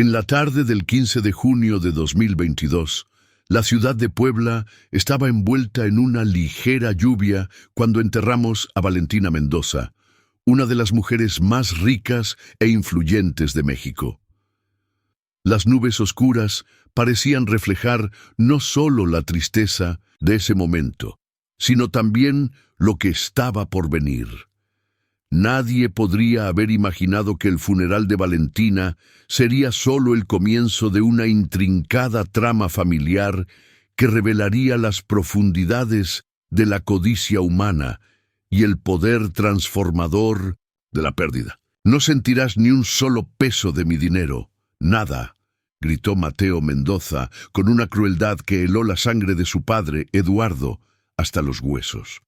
En la tarde del 15 de junio de 2022, la ciudad de Puebla estaba envuelta en una ligera lluvia cuando enterramos a Valentina Mendoza, una de las mujeres más ricas e influyentes de México. Las nubes oscuras parecían reflejar no solo la tristeza de ese momento, sino también lo que estaba por venir. Nadie podría haber imaginado que el funeral de Valentina sería solo el comienzo de una intrincada trama familiar que revelaría las profundidades de la codicia humana y el poder transformador de la pérdida. «No sentirás ni un solo peso de mi dinero, nada», gritó Mateo Mendoza con una crueldad que heló la sangre de su padre, Eduardo, hasta los huesos.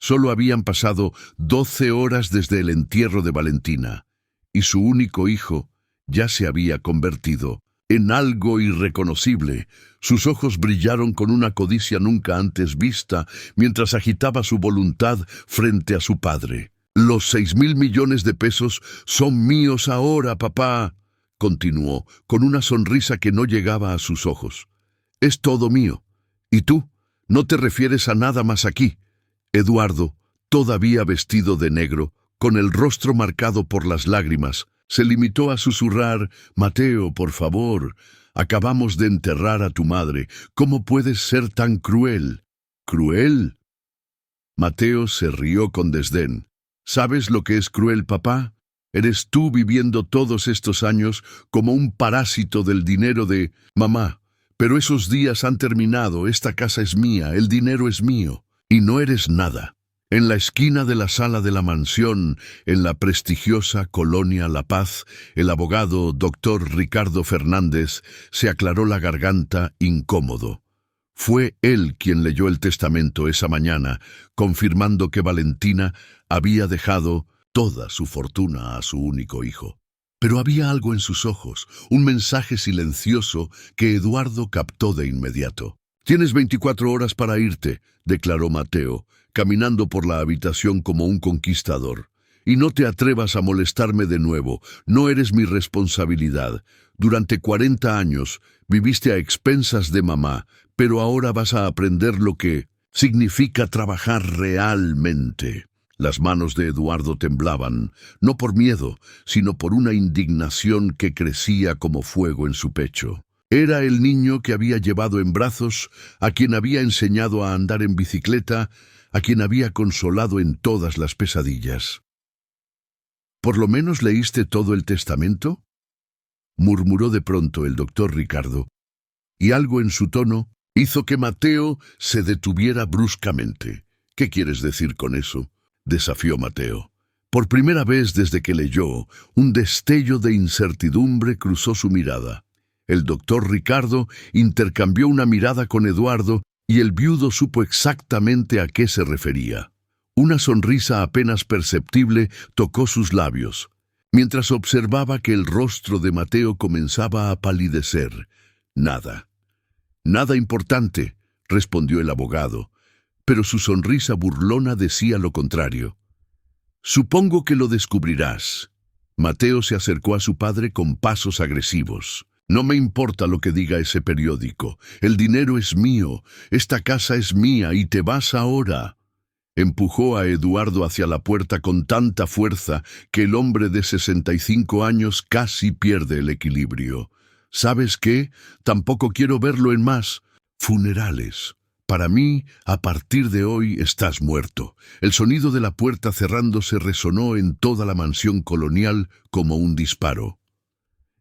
Solo habían pasado 12 horas desde el entierro de Valentina, y su único hijo ya se había convertido en algo irreconocible. Sus ojos brillaron con una codicia nunca antes vista mientras agitaba su voluntad frente a su padre. «Los 6.000 millones de pesos son míos ahora, papá», continuó, con una sonrisa que no llegaba a sus ojos. «Es todo mío. ¿Y tú? No te refieres a nada más aquí». Eduardo, todavía vestido de negro, con el rostro marcado por las lágrimas, se limitó a susurrar: «Mateo, por favor, acabamos de enterrar a tu madre. ¿Cómo puedes ser tan cruel?» «¿Cruel?» Mateo se rió con desdén. «¿Sabes lo que es cruel, papá? Eres tú viviendo todos estos años como un parásito del dinero de mamá. Pero esos días han terminado, esta casa es mía, el dinero es mío. Y no eres nada». En la esquina de la sala de la mansión, en la prestigiosa colonia La Paz, el abogado Dr. Ricardo Fernández se aclaró la garganta incómodo. Fue él quien leyó el testamento esa mañana, confirmando que Valentina había dejado toda su fortuna a su único hijo. Pero había algo en sus ojos, un mensaje silencioso que Eduardo captó de inmediato. «Tienes 24 horas para irte», declaró Mateo, caminando por la habitación como un conquistador. «Y no te atrevas a molestarme de nuevo, no eres mi responsabilidad. Durante 40 años viviste a expensas de mamá, pero ahora vas a aprender lo que significa trabajar realmente». Las manos de Eduardo temblaban, no por miedo, sino por una indignación que crecía como fuego en su pecho. Era el niño que había llevado en brazos, a quien había enseñado a andar en bicicleta, a quien había consolado en todas las pesadillas. «¿Por lo menos leíste todo el testamento?», murmuró de pronto el doctor Ricardo, y algo en su tono hizo que Mateo se detuviera bruscamente. «¿Qué quieres decir con eso?», desafió Mateo. Por primera vez desde que leyó, un destello de incertidumbre cruzó su mirada. El doctor Ricardo intercambió una mirada con Eduardo y el viudo supo exactamente a qué se refería. Una sonrisa apenas perceptible tocó sus labios, mientras observaba que el rostro de Mateo comenzaba a palidecer. «Nada. Nada importante», respondió el abogado, pero su sonrisa burlona decía lo contrario. «Supongo que lo descubrirás». Mateo se acercó a su padre con pasos agresivos. «No me importa lo que diga ese periódico. El dinero es mío, esta casa es mía y te vas ahora». Empujó a Eduardo hacia la puerta con tanta fuerza que el hombre de 65 años casi pierde el equilibrio. «¿Sabes qué? Tampoco quiero verlo en más funerales. Para mí, a partir de hoy, estás muerto». El sonido de la puerta cerrándose resonó en toda la mansión colonial como un disparo.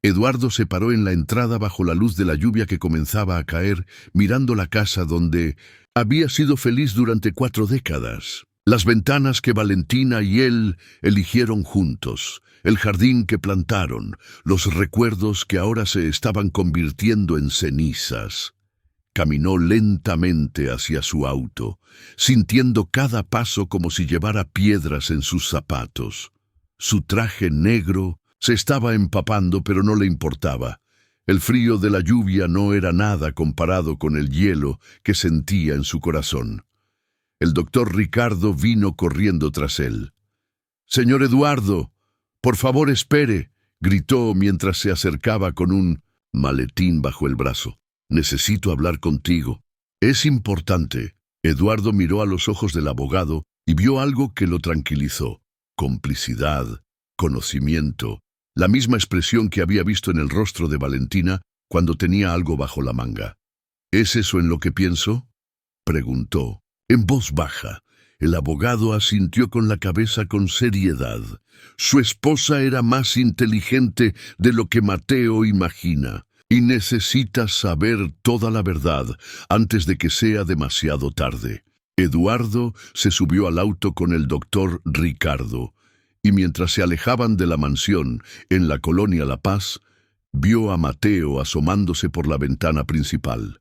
Eduardo se paró en la entrada bajo la luz de la lluvia que comenzaba a caer, mirando la casa donde había sido feliz durante 4 décadas. Las ventanas que Valentina y él eligieron juntos, el jardín que plantaron, los recuerdos que ahora se estaban convirtiendo en cenizas. Caminó lentamente hacia su auto, sintiendo cada paso como si llevara piedras en sus zapatos. Su traje negro se estaba empapando, pero no le importaba. El frío de la lluvia no era nada comparado con el hielo que sentía en su corazón. El doctor Ricardo vino corriendo tras él. «Señor Eduardo, por favor espere», gritó mientras se acercaba con un maletín bajo el brazo. «Necesito hablar contigo. Es importante». Eduardo miró a los ojos del abogado y vio algo que lo tranquilizó. Complicidad, conocimiento, la misma expresión que había visto en el rostro de Valentina cuando tenía algo bajo la manga. «¿Es eso en lo que pienso?», preguntó, en voz baja. El abogado asintió con la cabeza con seriedad. Su esposa era más inteligente de lo que Mateo imagina, y necesita saber toda la verdad antes de que sea demasiado tarde. Eduardo se subió al auto con el doctor Ricardo, y mientras se alejaban de la mansión en la colonia La Paz, vio a Mateo asomándose por la ventana principal.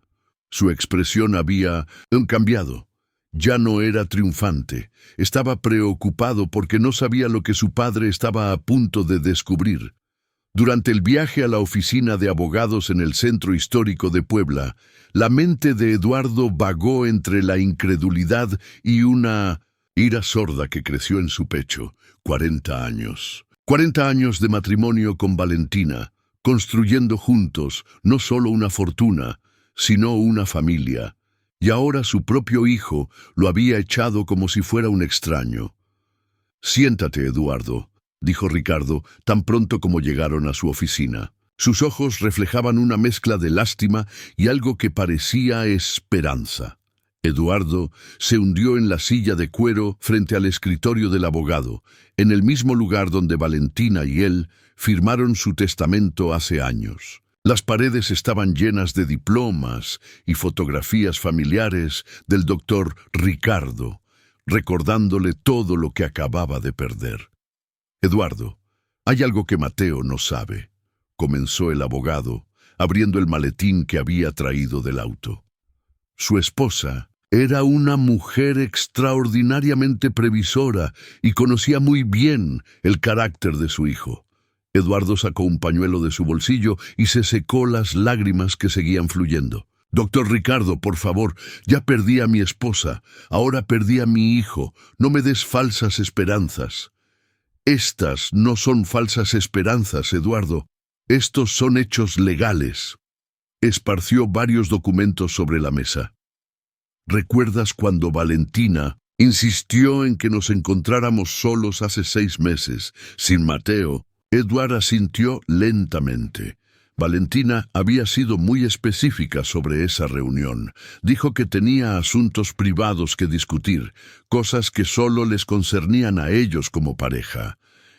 Su expresión había cambiado. Ya no era triunfante. Estaba preocupado porque no sabía lo que su padre estaba a punto de descubrir. Durante el viaje a la oficina de abogados en el centro histórico de Puebla, la mente de Eduardo vagó entre la incredulidad y una ira sorda que creció en su pecho. 40 años. 40 años de matrimonio con Valentina, construyendo juntos no solo una fortuna, sino una familia. Y ahora su propio hijo lo había echado como si fuera un extraño. «Siéntate, Eduardo», dijo Ricardo tan pronto como llegaron a su oficina. Sus ojos reflejaban una mezcla de lástima y algo que parecía esperanza. Eduardo se hundió en la silla de cuero frente al escritorio del abogado, en el mismo lugar donde Valentina y él firmaron su testamento hace años. Las paredes estaban llenas de diplomas y fotografías familiares del doctor Ricardo, recordándole todo lo que acababa de perder. «Eduardo, hay algo que Mateo no sabe», comenzó el abogado, abriendo el maletín que había traído del auto. Su esposa era una mujer extraordinariamente previsora y conocía muy bien el carácter de su hijo. Eduardo sacó un pañuelo de su bolsillo y se secó las lágrimas que seguían fluyendo. «Doctor Ricardo, por favor, ya perdí a mi esposa, ahora perdí a mi hijo, no me des falsas esperanzas». «Estas no son falsas esperanzas, Eduardo, estos son hechos legales». Esparció varios documentos sobre la mesa. «¿Recuerdas cuando Valentina insistió en que nos encontráramos solos hace 6 meses, sin Mateo?» Eduardo asintió lentamente. Valentina había sido muy específica sobre esa reunión. Dijo que tenía asuntos privados que discutir, cosas que solo les concernían a ellos como pareja.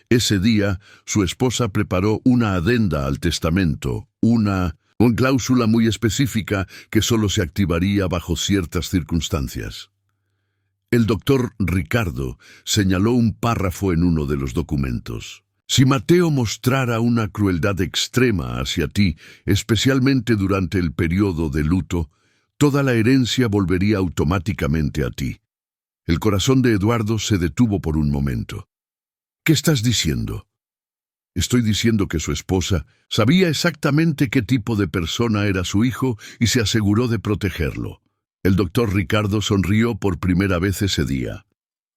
Ese día, su esposa preparó una adenda al testamento, una cláusula muy específica que solo se activaría bajo ciertas circunstancias. El doctor Ricardo señaló un párrafo en uno de los documentos. «Si Mateo mostrara una crueldad extrema hacia ti, especialmente durante el periodo de luto, toda la herencia volvería automáticamente a ti». El corazón de Eduardo se detuvo por un momento. «¿Qué estás diciendo?» «Estoy diciendo que su esposa sabía exactamente qué tipo de persona era su hijo y se aseguró de protegerlo». El doctor Ricardo sonrió por primera vez ese día.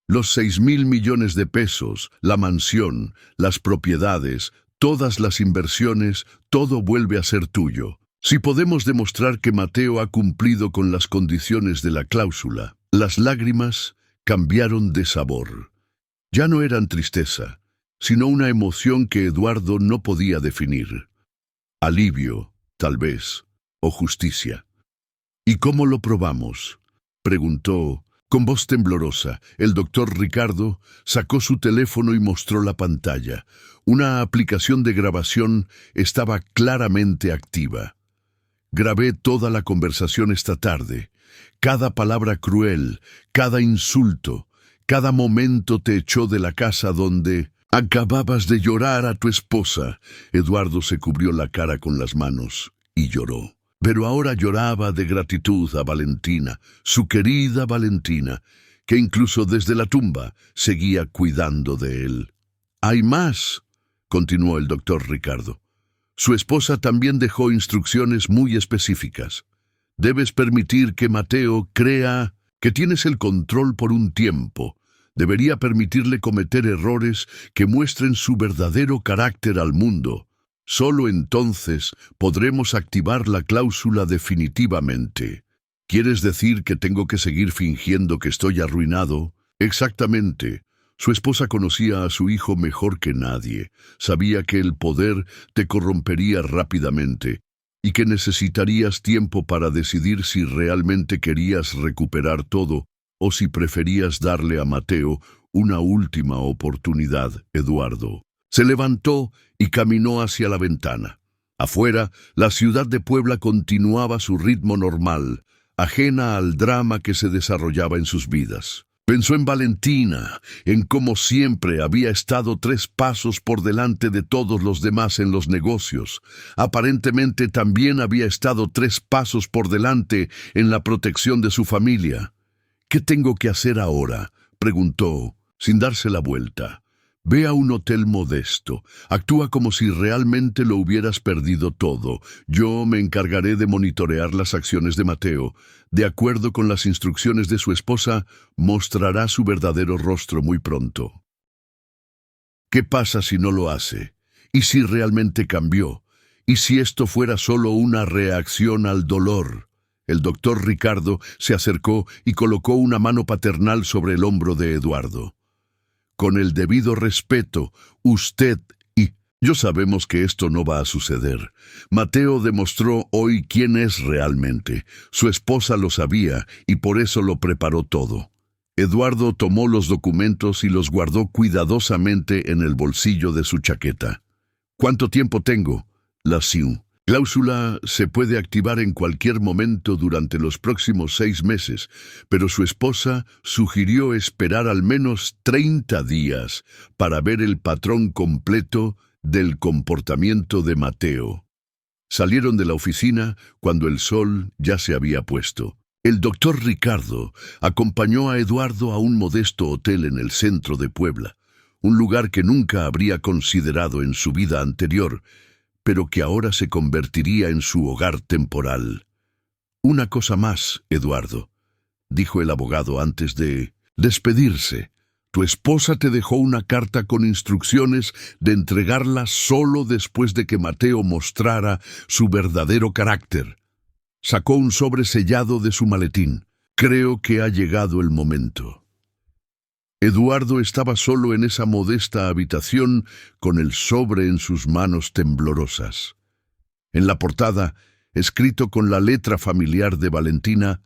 «Los 6.000 millones de pesos, la mansión, las propiedades, todas las inversiones, todo vuelve a ser tuyo. Si podemos demostrar que Mateo ha cumplido con las condiciones de la cláusula». Las lágrimas cambiaron de sabor. Ya no eran tristeza, sino una emoción que Eduardo no podía definir. Alivio, tal vez, o justicia. «¿Y cómo lo probamos?», preguntó. Con voz temblorosa, el doctor Ricardo sacó su teléfono y mostró la pantalla. Una aplicación de grabación estaba claramente activa. «Grabé toda la conversación esta tarde. Cada palabra cruel, cada insulto, cada momento te echó de la casa donde acababas de llorar a tu esposa». Eduardo se cubrió la cara con las manos y lloró. Pero ahora lloraba de gratitud a Valentina, su querida Valentina, que incluso desde la tumba seguía cuidando de él. «Hay más», continuó el doctor Ricardo. «Su esposa también dejó instrucciones muy específicas. Debes permitir que Mateo crea que tienes el control por un tiempo. Debería permitirle cometer errores que muestren su verdadero carácter al mundo. Solo entonces podremos activar la cláusula definitivamente. ¿Quieres decir que tengo que seguir fingiendo que estoy arruinado? Exactamente. Su esposa conocía a su hijo mejor que nadie. Sabía que el poder te corrompería rápidamente y que necesitarías tiempo para decidir si realmente querías recuperar todo o si preferías darle a Mateo una última oportunidad, Eduardo. Se levantó y caminó hacia la ventana. Afuera, la ciudad de Puebla continuaba su ritmo normal, ajena al drama que se desarrollaba en sus vidas. Pensó en Valentina, en cómo siempre había estado 3 pasos por delante de todos los demás en los negocios. Aparentemente también había estado 3 pasos por delante en la protección de su familia. ¿Qué tengo que hacer ahora?, preguntó, sin darse la vuelta. Ve a un hotel modesto. Actúa como si realmente lo hubieras perdido todo. Yo me encargaré de monitorear las acciones de Mateo. De acuerdo con las instrucciones de su esposa, mostrará su verdadero rostro muy pronto. ¿Qué pasa si no lo hace? ¿Y si realmente cambió? ¿Y si esto fuera solo una reacción al dolor? El doctor Ricardo se acercó y colocó una mano paternal sobre el hombro de Eduardo. Con el debido respeto, usted y yo sabemos que esto no va a suceder. Mateo demostró hoy quién es realmente. Su esposa lo sabía y por eso lo preparó todo. Eduardo tomó los documentos y los guardó cuidadosamente en el bolsillo de su chaqueta. ¿Cuánto tiempo tengo? La cláusula se puede activar en cualquier momento durante los próximos 6 meses, pero su esposa sugirió esperar al menos 30 días para ver el patrón completo del comportamiento de Mateo. Salieron de la oficina cuando el sol ya se había puesto. El doctor Ricardo acompañó a Eduardo a un modesto hotel en el centro de Puebla, un lugar que nunca habría considerado en su vida anterior, pero que ahora se convertiría en su hogar temporal. Una cosa más, Eduardo, dijo el abogado antes de despedirse. Tu esposa te dejó una carta con instrucciones de entregarla solo después de que Mateo mostrara su verdadero carácter. Sacó un sobre sellado de su maletín. Creo que ha llegado el momento. Eduardo estaba solo en esa modesta habitación con el sobre en sus manos temblorosas. En la portada, escrito con la letra familiar de Valentina,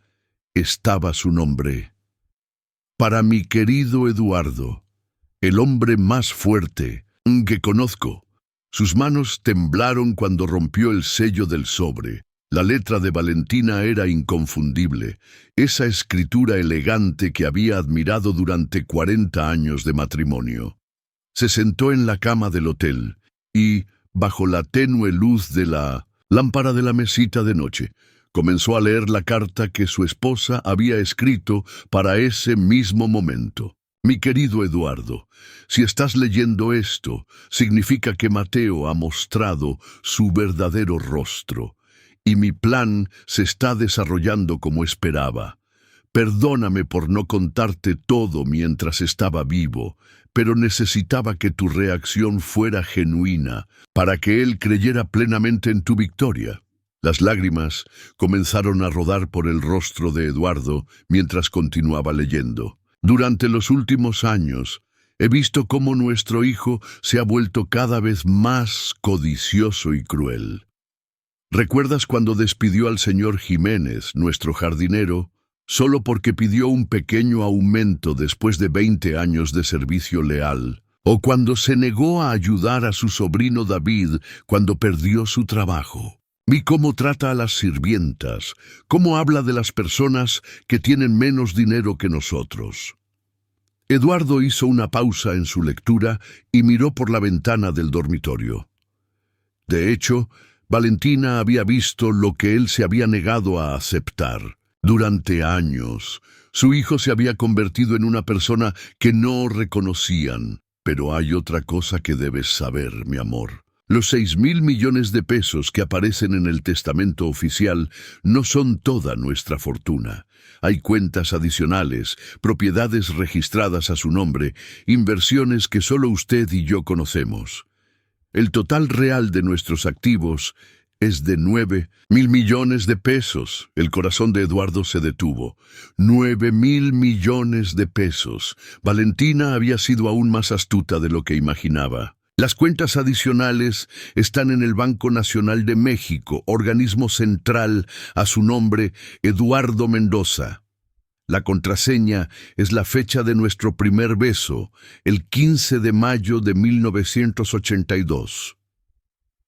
estaba su nombre. Para mi querido Eduardo, el hombre más fuerte que conozco. Sus manos temblaron cuando rompió el sello del sobre. La letra de Valentina era inconfundible, esa escritura elegante que había admirado durante 40 años de matrimonio. Se sentó en la cama del hotel y, bajo la tenue luz de la lámpara de la mesita de noche, comenzó a leer la carta que su esposa había escrito para ese mismo momento. Mi querido Eduardo, si estás leyendo esto, significa que Mateo ha mostrado su verdadero rostro. Y mi plan se está desarrollando como esperaba. Perdóname por no contarte todo mientras estaba vivo, pero necesitaba que tu reacción fuera genuina para que él creyera plenamente en tu victoria. Las lágrimas comenzaron a rodar por el rostro de Eduardo mientras continuaba leyendo. Durante los últimos años, he visto cómo nuestro hijo se ha vuelto cada vez más codicioso y cruel. ¿Recuerdas cuando despidió al señor Jiménez, nuestro jardinero, solo porque pidió un pequeño aumento después de 20 años de servicio leal? ¿O cuando se negó a ayudar a su sobrino David cuando perdió su trabajo? Vi cómo trata a las sirvientas, cómo habla de las personas que tienen menos dinero que nosotros. Eduardo hizo una pausa en su lectura y miró por la ventana del dormitorio. De hecho, Valentina había visto lo que él se había negado a aceptar. Durante años, su hijo se había convertido en una persona que no reconocían. Pero hay otra cosa que debes saber, mi amor. Los 6.000 millones de pesos que aparecen en el testamento oficial no son toda nuestra fortuna. Hay cuentas adicionales, propiedades registradas a su nombre, inversiones que solo usted y yo conocemos. El total real de nuestros activos es de 9.000 millones de pesos. El corazón de Eduardo se detuvo. 9.000 millones de pesos. Valentina había sido aún más astuta de lo que imaginaba. Las cuentas adicionales están en el Banco Nacional de México, organismo central a su nombre, Eduardo Mendoza. La contraseña es la fecha de nuestro primer beso, el 15 de mayo de 1982.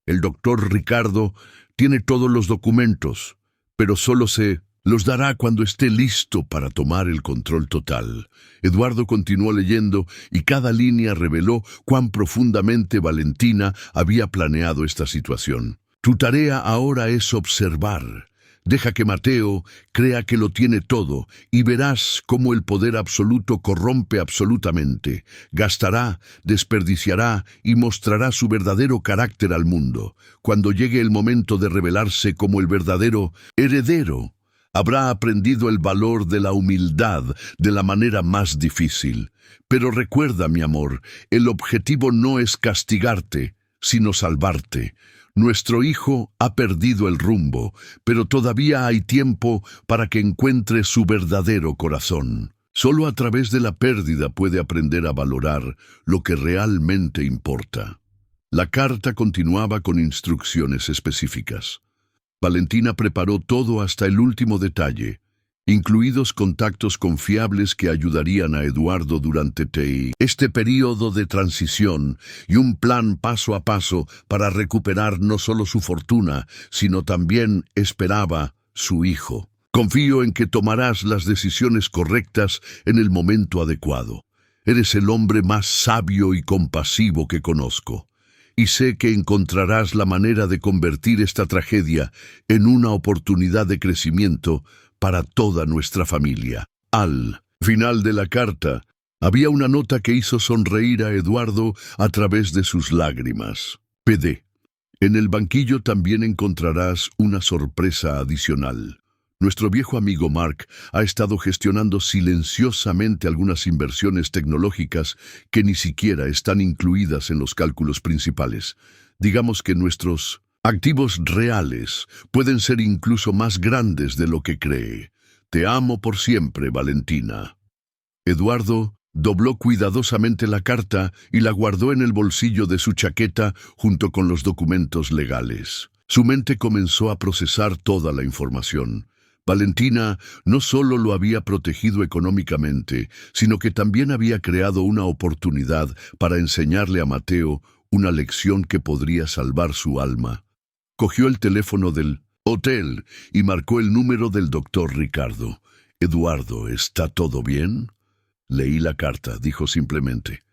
El doctor Ricardo tiene todos los documentos, pero solo se los dará cuando esté listo para tomar el control total. Eduardo continuó leyendo y cada línea reveló cuán profundamente Valentina había planeado esta situación. Tu tarea ahora es observar. Deja que Mateo crea que lo tiene todo y verás cómo el poder absoluto corrompe absolutamente. Gastará, desperdiciará y mostrará su verdadero carácter al mundo. Cuando llegue el momento de revelarse como el verdadero heredero, habrá aprendido el valor de la humildad de la manera más difícil. Pero recuerda, mi amor, el objetivo no es castigarte, sino salvarte. Nuestro hijo ha perdido el rumbo, pero todavía hay tiempo para que encuentre su verdadero corazón. Solo a través de la pérdida puede aprender a valorar lo que realmente importa. La carta continuaba con instrucciones específicas. Valentina preparó todo hasta el último detalle, incluidos contactos confiables que ayudarían a Eduardo durante este período de transición y un plan paso a paso para recuperar no solo su fortuna, sino también, esperaba, su hijo. Confío en que tomarás las decisiones correctas en el momento adecuado. Eres el hombre más sabio y compasivo que conozco. Y sé que encontrarás la manera de convertir esta tragedia en una oportunidad de crecimiento para toda nuestra familia. Al final de la carta, había una nota que hizo sonreír a Eduardo a través de sus lágrimas. PD. En el banquillo también encontrarás una sorpresa adicional. Nuestro viejo amigo Mark ha estado gestionando silenciosamente algunas inversiones tecnológicas que ni siquiera están incluidas en los cálculos principales. Digamos que nuestros activos reales pueden ser incluso más grandes de lo que cree. Te amo por siempre, Valentina. Eduardo dobló cuidadosamente la carta y la guardó en el bolsillo de su chaqueta junto con los documentos legales. Su mente comenzó a procesar toda la información. Valentina no solo lo había protegido económicamente, sino que también había creado una oportunidad para enseñarle a Mateo una lección que podría salvar su alma. Cogió el teléfono del hotel y marcó el número del doctor Ricardo. «Eduardo, ¿está todo bien?» «Leí la carta», dijo simplemente.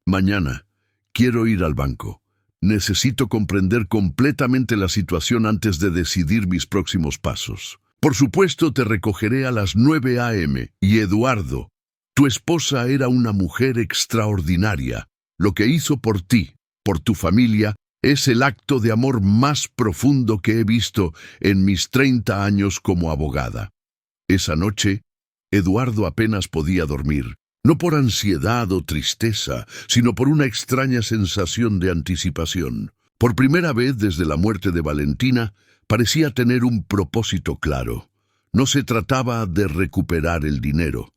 «Mañana quiero ir al banco. Necesito comprender completamente la situación antes de decidir mis próximos pasos. Por supuesto, te recogeré a las 9 a.m. Y Eduardo, tu esposa era una mujer extraordinaria. Lo que hizo por ti, por tu familia, es el acto de amor más profundo que he visto en mis 30 años como abogada». Esa noche, Eduardo apenas podía dormir, no por ansiedad o tristeza, sino por una extraña sensación de anticipación. Por primera vez desde la muerte de Valentina, parecía tener un propósito claro. No se trataba de recuperar el dinero,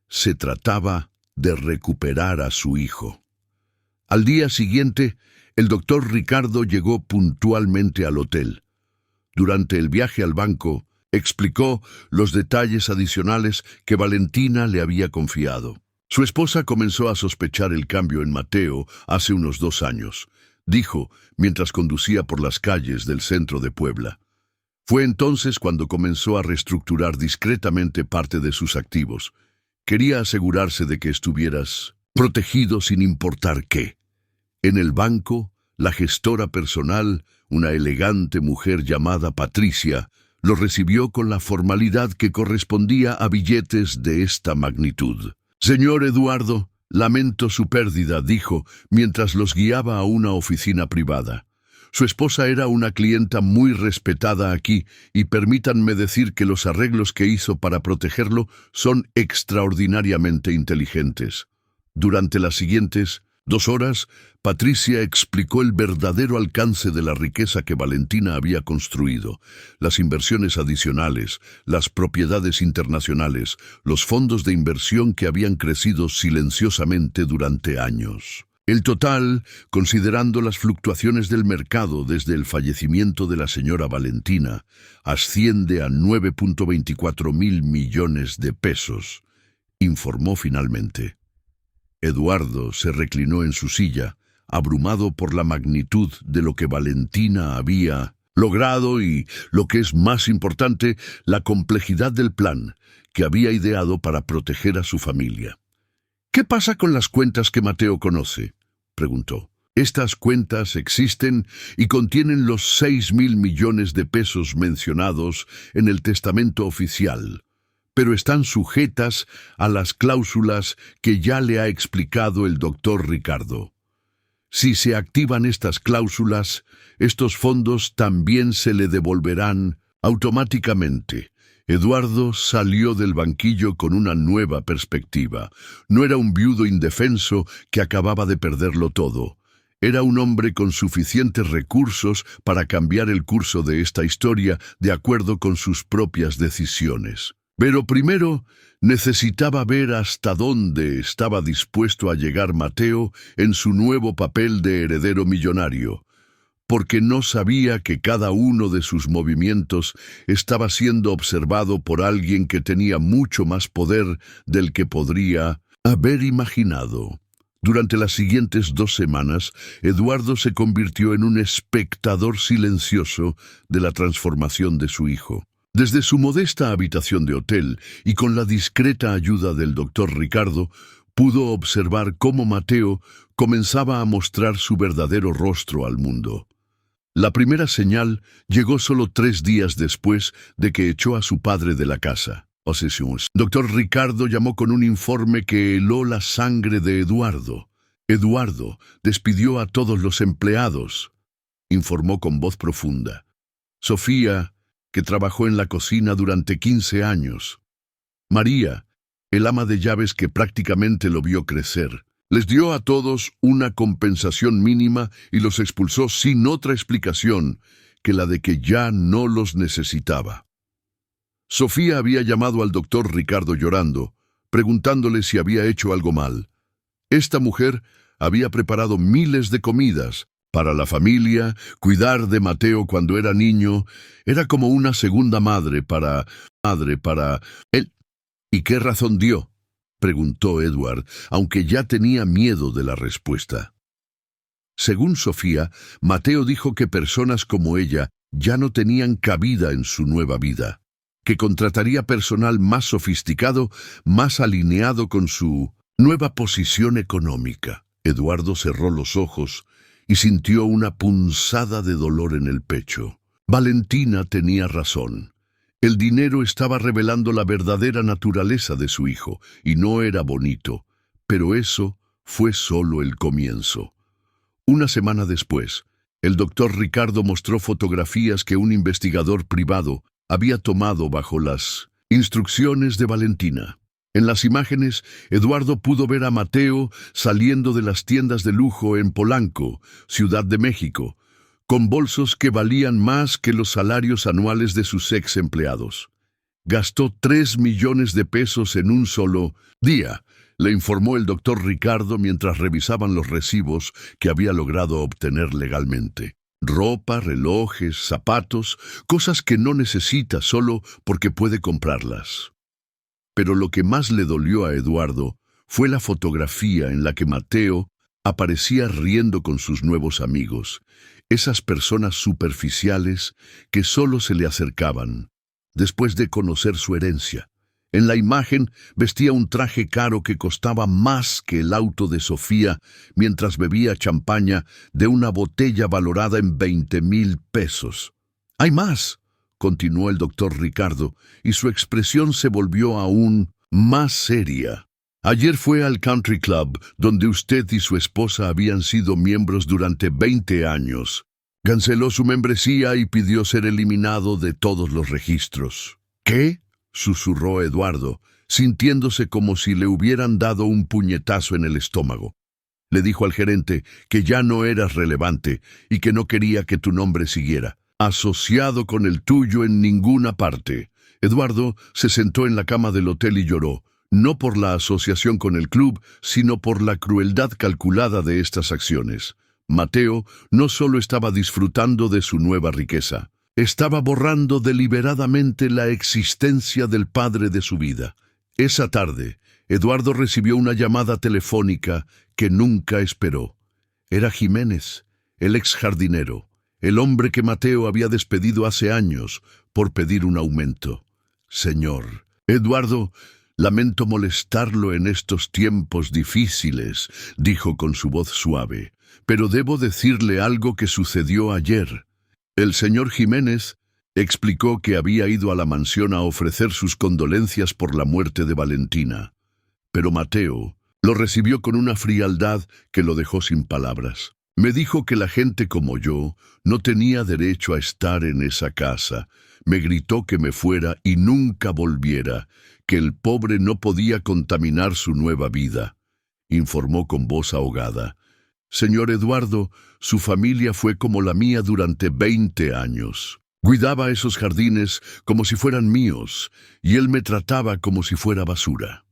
se trataba de recuperar a su hijo. Al día siguiente, el doctor Ricardo llegó puntualmente al hotel. Durante el viaje al banco, explicó los detalles adicionales que Valentina le había confiado. Su esposa comenzó a sospechar el cambio en Mateo hace unos 2 años, dijo mientras conducía por las calles del centro de Puebla. Fue entonces cuando comenzó a reestructurar discretamente parte de sus activos. Quería asegurarse de que estuvieras protegido sin importar qué. En el banco, la gestora personal, una elegante mujer llamada Patricia, lo recibió con la formalidad que correspondía a billetes de esta magnitud. «Señor Eduardo, lamento su pérdida», dijo, mientras los guiaba a una oficina privada. Su esposa era una clienta muy respetada aquí, y permítanme decir que los arreglos que hizo para protegerlo son extraordinariamente inteligentes. Durante las siguientes 2 horas, Patricia explicó el verdadero alcance de la riqueza que Valentina había construido, las inversiones adicionales, las propiedades internacionales, los fondos de inversión que habían crecido silenciosamente durante años. El total, considerando las fluctuaciones del mercado desde el fallecimiento de la señora Valentina, asciende a 9.24 mil millones de pesos, informó finalmente. Eduardo se reclinó en su silla, abrumado por la magnitud de lo que Valentina había logrado y, lo que es más importante, la complejidad del plan que había ideado para proteger a su familia. ¿Qué pasa con las cuentas que Mateo conoce?, preguntó. Estas cuentas existen y contienen los 6.000 millones de pesos mencionados en el testamento oficial, pero están sujetas a las cláusulas que ya le ha explicado el doctor Ricardo. Si se activan estas cláusulas, estos fondos también se le devolverán automáticamente. Eduardo salió del banquillo con una nueva perspectiva. No era un viudo indefenso que acababa de perderlo todo. Era un hombre con suficientes recursos para cambiar el curso de esta historia de acuerdo con sus propias decisiones. Pero primero necesitaba ver hasta dónde estaba dispuesto a llegar Mateo en su nuevo papel de heredero millonario, porque no sabía que cada uno de sus movimientos estaba siendo observado por alguien que tenía mucho más poder del que podría haber imaginado. Durante las siguientes 2 semanas, Eduardo se convirtió en un espectador silencioso de la transformación de su hijo. Desde su modesta habitación de hotel y con la discreta ayuda del doctor Ricardo, pudo observar cómo Mateo comenzaba a mostrar su verdadero rostro al mundo. La primera señal llegó solo 3 días después de que echó a su padre de la casa. Doctor Ricardo llamó con un informe que heló la sangre de Eduardo. Eduardo despidió a todos los empleados, informó con voz profunda. Sofía, que trabajó en la cocina durante 15 años. María, el ama de llaves que prácticamente lo vio crecer. Les dio a todos una compensación mínima y los expulsó sin otra explicación que la de que ya no los necesitaba. Sofía había llamado al doctor Ricardo llorando, preguntándole si había hecho algo mal. Esta mujer había preparado miles de comidas para la familia. Cuidar de Mateo cuando era niño era como una segunda madre para él. ¿Y qué razón dio?, preguntó Edward, aunque ya tenía miedo de la respuesta. Según Sofía, Mateo dijo que personas como ella ya no tenían cabida en su nueva vida, que contrataría personal más sofisticado, más alineado con su nueva posición económica. Eduardo cerró los ojos y sintió una punzada de dolor en el pecho. Valentina tenía razón. El dinero estaba revelando la verdadera naturaleza de su hijo, y no era bonito, pero eso fue solo el comienzo. Una semana después, el doctor Ricardo mostró fotografías que un investigador privado había tomado bajo las instrucciones de Valentina. En las imágenes, Eduardo pudo ver a Mateo saliendo de las tiendas de lujo en Polanco, Ciudad de México, con bolsos que valían más que los salarios anuales de sus ex empleados. Gastó 3 millones de pesos en un solo día, le informó el doctor Ricardo mientras revisaban los recibos que había logrado obtener legalmente. Ropa, relojes, zapatos, cosas que no necesita solo porque puede comprarlas. Pero lo que más le dolió a Eduardo fue la fotografía en la que Mateo aparecía riendo con sus nuevos amigos, esas personas superficiales que solo se le acercaban después de conocer su herencia. En la imagen vestía un traje caro que costaba más que el auto de Sofía mientras bebía champaña de una botella valorada en 20,000 pesos. «Hay más», continuó el doctor Ricardo, y su expresión se volvió aún más seria. «Ayer fue al Country Club, donde usted y su esposa habían sido miembros durante 20 años. Canceló su membresía y pidió ser eliminado de todos los registros. ¿Qué?, susurró Eduardo, sintiéndose como si le hubieran dado un puñetazo en el estómago. Le dijo al gerente que ya no eras relevante y que no quería que tu nombre siguiera asociado con el tuyo en ninguna parte. Eduardo se sentó en la cama del hotel y lloró, no por la asociación con el club, sino por la crueldad calculada de estas acciones. Mateo no solo estaba disfrutando de su nueva riqueza, estaba borrando deliberadamente la existencia del padre de su vida. Esa tarde, Eduardo recibió una llamada telefónica que nunca esperó. Era Jiménez, el ex jardinero, el hombre que Mateo había despedido hace años por pedir un aumento. Señor, Eduardo, lamento molestarlo en estos tiempos difíciles, dijo con su voz suave, pero debo decirle algo que sucedió ayer. El señor Jiménez explicó que había ido a la mansión a ofrecer sus condolencias por la muerte de Valentina, pero Mateo lo recibió con una frialdad que lo dejó sin palabras. Me dijo que la gente como yo no tenía derecho a estar en esa casa. Me gritó que me fuera y nunca volviera, que el pobre no podía contaminar su nueva vida. Informó con voz ahogada. Señor Eduardo, su familia fue como la mía durante 20 años. Cuidaba esos jardines como si fueran míos, y él me trataba como si fuera basura.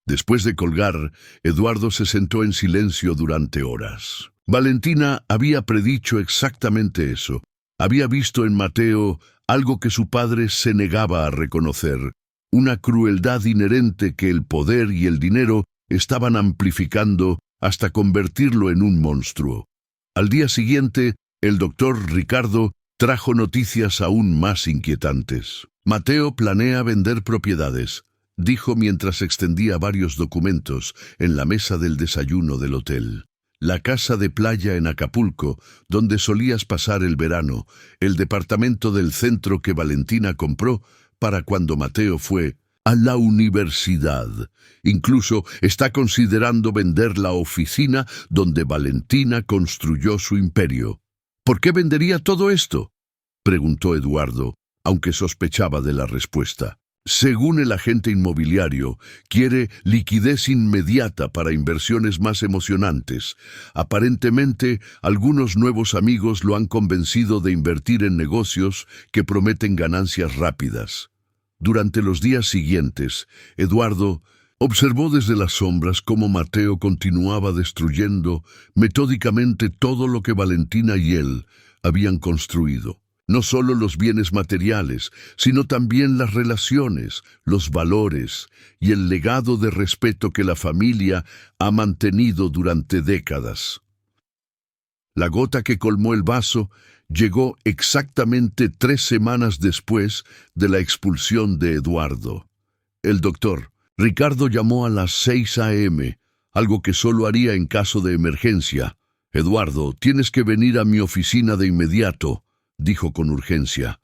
Después de colgar, Eduardo se sentó en silencio durante horas. Valentina había predicho exactamente eso. Había visto en Mateo algo que su padre se negaba a reconocer, una crueldad inherente que el poder y el dinero estaban amplificando hasta convertirlo en un monstruo. Al día siguiente, el doctor Ricardo trajo noticias aún más inquietantes. Mateo planea vender propiedades, dijo mientras extendía varios documentos en la mesa del desayuno del hotel. La casa de playa en Acapulco, donde solías pasar el verano, el departamento del centro que Valentina compró para cuando Mateo fue a la universidad. Incluso está considerando vender la oficina donde Valentina construyó su imperio. ¿Por qué vendería todo esto?, preguntó Eduardo, aunque sospechaba de la respuesta. Según el agente inmobiliario, quiere liquidez inmediata para inversiones más emocionantes. Aparentemente, algunos nuevos amigos lo han convencido de invertir en negocios que prometen ganancias rápidas. Durante los días siguientes, Eduardo observó desde las sombras cómo Mateo continuaba destruyendo metódicamente todo lo que Valentina y él habían construido. No solo los bienes materiales, sino también las relaciones, los valores y el legado de respeto que la familia ha mantenido durante décadas. La gota que colmó el vaso llegó exactamente 3 semanas después de la expulsión de Eduardo. El doctor Ricardo llamó a las 6 a.m., algo que solo haría en caso de emergencia. Eduardo, tienes que venir a mi oficina de inmediato, dijo con urgencia.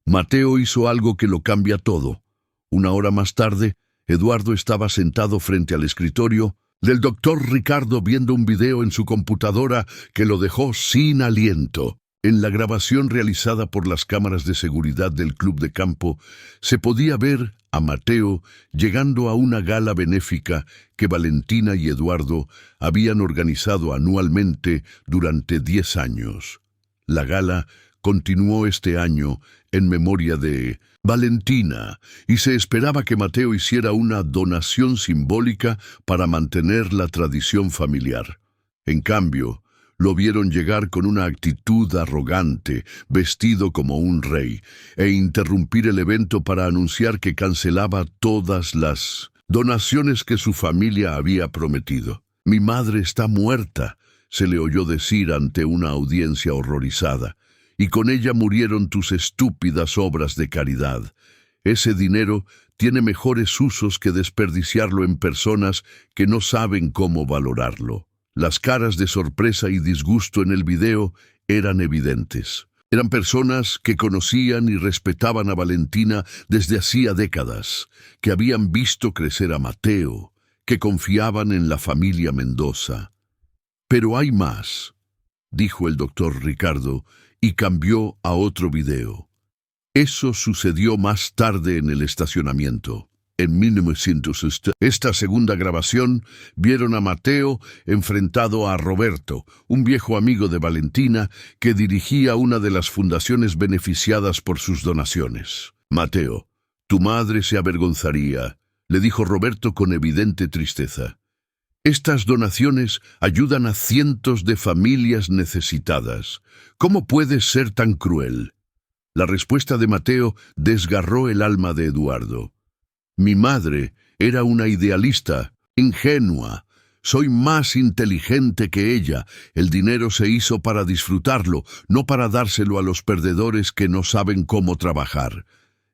Mateo hizo algo que lo cambia todo. 1 hora más tarde, Eduardo estaba sentado frente al escritorio del doctor Ricardo viendo un video en su computadora que lo dejó sin aliento. En la grabación realizada por las cámaras de seguridad del club de campo, se podía ver a Mateo llegando a una gala benéfica que Valentina y Eduardo habían organizado anualmente durante 10 años. La gala continuó este año en memoria de Valentina y se esperaba que Mateo hiciera una donación simbólica para mantener la tradición familiar. En cambio, lo vieron llegar con una actitud arrogante, vestido como un rey, e interrumpir el evento para anunciar que cancelaba todas las donaciones que su familia había prometido. «Mi madre está muerta», se le oyó decir ante una audiencia horrorizada, «y con ella murieron tus estúpidas obras de caridad. Ese dinero tiene mejores usos que desperdiciarlo en personas que no saben cómo valorarlo». Las caras de sorpresa y disgusto en el video eran evidentes. Eran personas que conocían y respetaban a Valentina desde hacía décadas, que habían visto crecer a Mateo, que confiaban en la familia Mendoza. «Pero hay más», dijo el doctor Ricardo, y cambió a otro video. Eso sucedió más tarde en el estacionamiento. En 1960, esta segunda grabación, vieron a Mateo enfrentado a Roberto, un viejo amigo de Valentina que dirigía una de las fundaciones beneficiadas por sus donaciones. Mateo, tu madre se avergonzaría, le dijo Roberto con evidente tristeza. Estas donaciones ayudan a cientos de familias necesitadas. ¿Cómo puedes ser tan cruel? La respuesta de Mateo desgarró el alma de Eduardo. Mi madre era una idealista, ingenua. Soy más inteligente que ella. El dinero se hizo para disfrutarlo, no para dárselo a los perdedores que no saben cómo trabajar.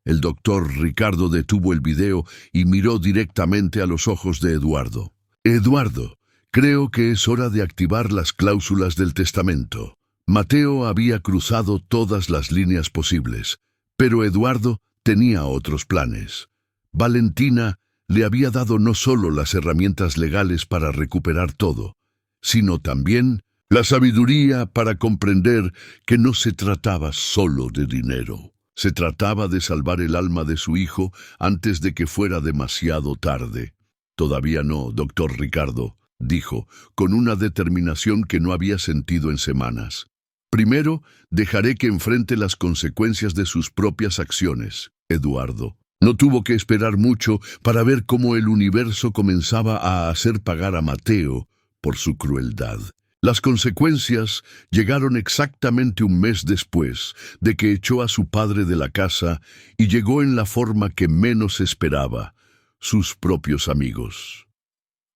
El doctor Ricardo detuvo el video y miró directamente a los ojos de Eduardo. Eduardo, creo que es hora de activar las cláusulas del testamento. Mateo había cruzado todas las líneas posibles, pero Eduardo tenía otros planes. Valentina le había dado no solo las herramientas legales para recuperar todo, sino también la sabiduría para comprender que no se trataba solo de dinero. Se trataba de salvar el alma de su hijo antes de que fuera demasiado tarde. Todavía no, doctor Ricardo, dijo, con una determinación que no había sentido en semanas. Primero, dejaré que enfrente las consecuencias de sus propias acciones, Eduardo. No tuvo que esperar mucho para ver cómo el universo comenzaba a hacer pagar a Mateo por su crueldad. Las consecuencias llegaron exactamente un mes después de que echó a su padre de la casa y llegó en la forma que menos esperaba, sus propios amigos.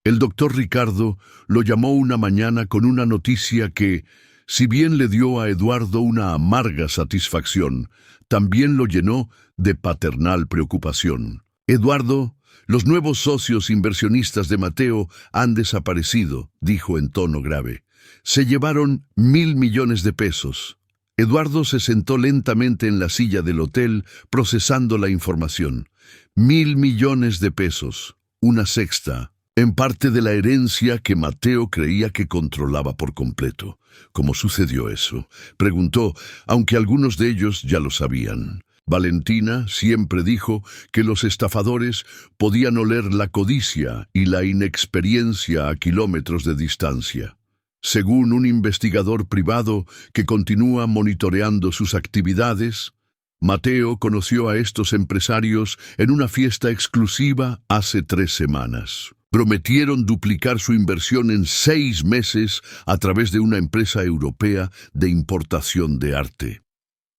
El doctor Ricardo lo llamó una mañana con una noticia que, si bien le dio a Eduardo una amarga satisfacción, también lo llenó de paternal preocupación. Eduardo, los nuevos socios inversionistas de Mateo han desaparecido, dijo en tono grave. Se llevaron 1.000 millones de pesos. Eduardo se sentó lentamente en la silla del hotel, procesando la información. 1.000 millones de pesos, una sexta, en parte de la herencia que Mateo creía que controlaba por completo. ¿Cómo sucedió eso?, preguntó, aunque algunos de ellos ya lo sabían. Valentina siempre dijo que los estafadores podían oler la codicia y la inexperiencia a kilómetros de distancia. Según un investigador privado que continúa monitoreando sus actividades, Mateo conoció a estos empresarios en una fiesta exclusiva hace 3 semanas. Prometieron duplicar su inversión en 6 meses a través de una empresa europea de importación de arte.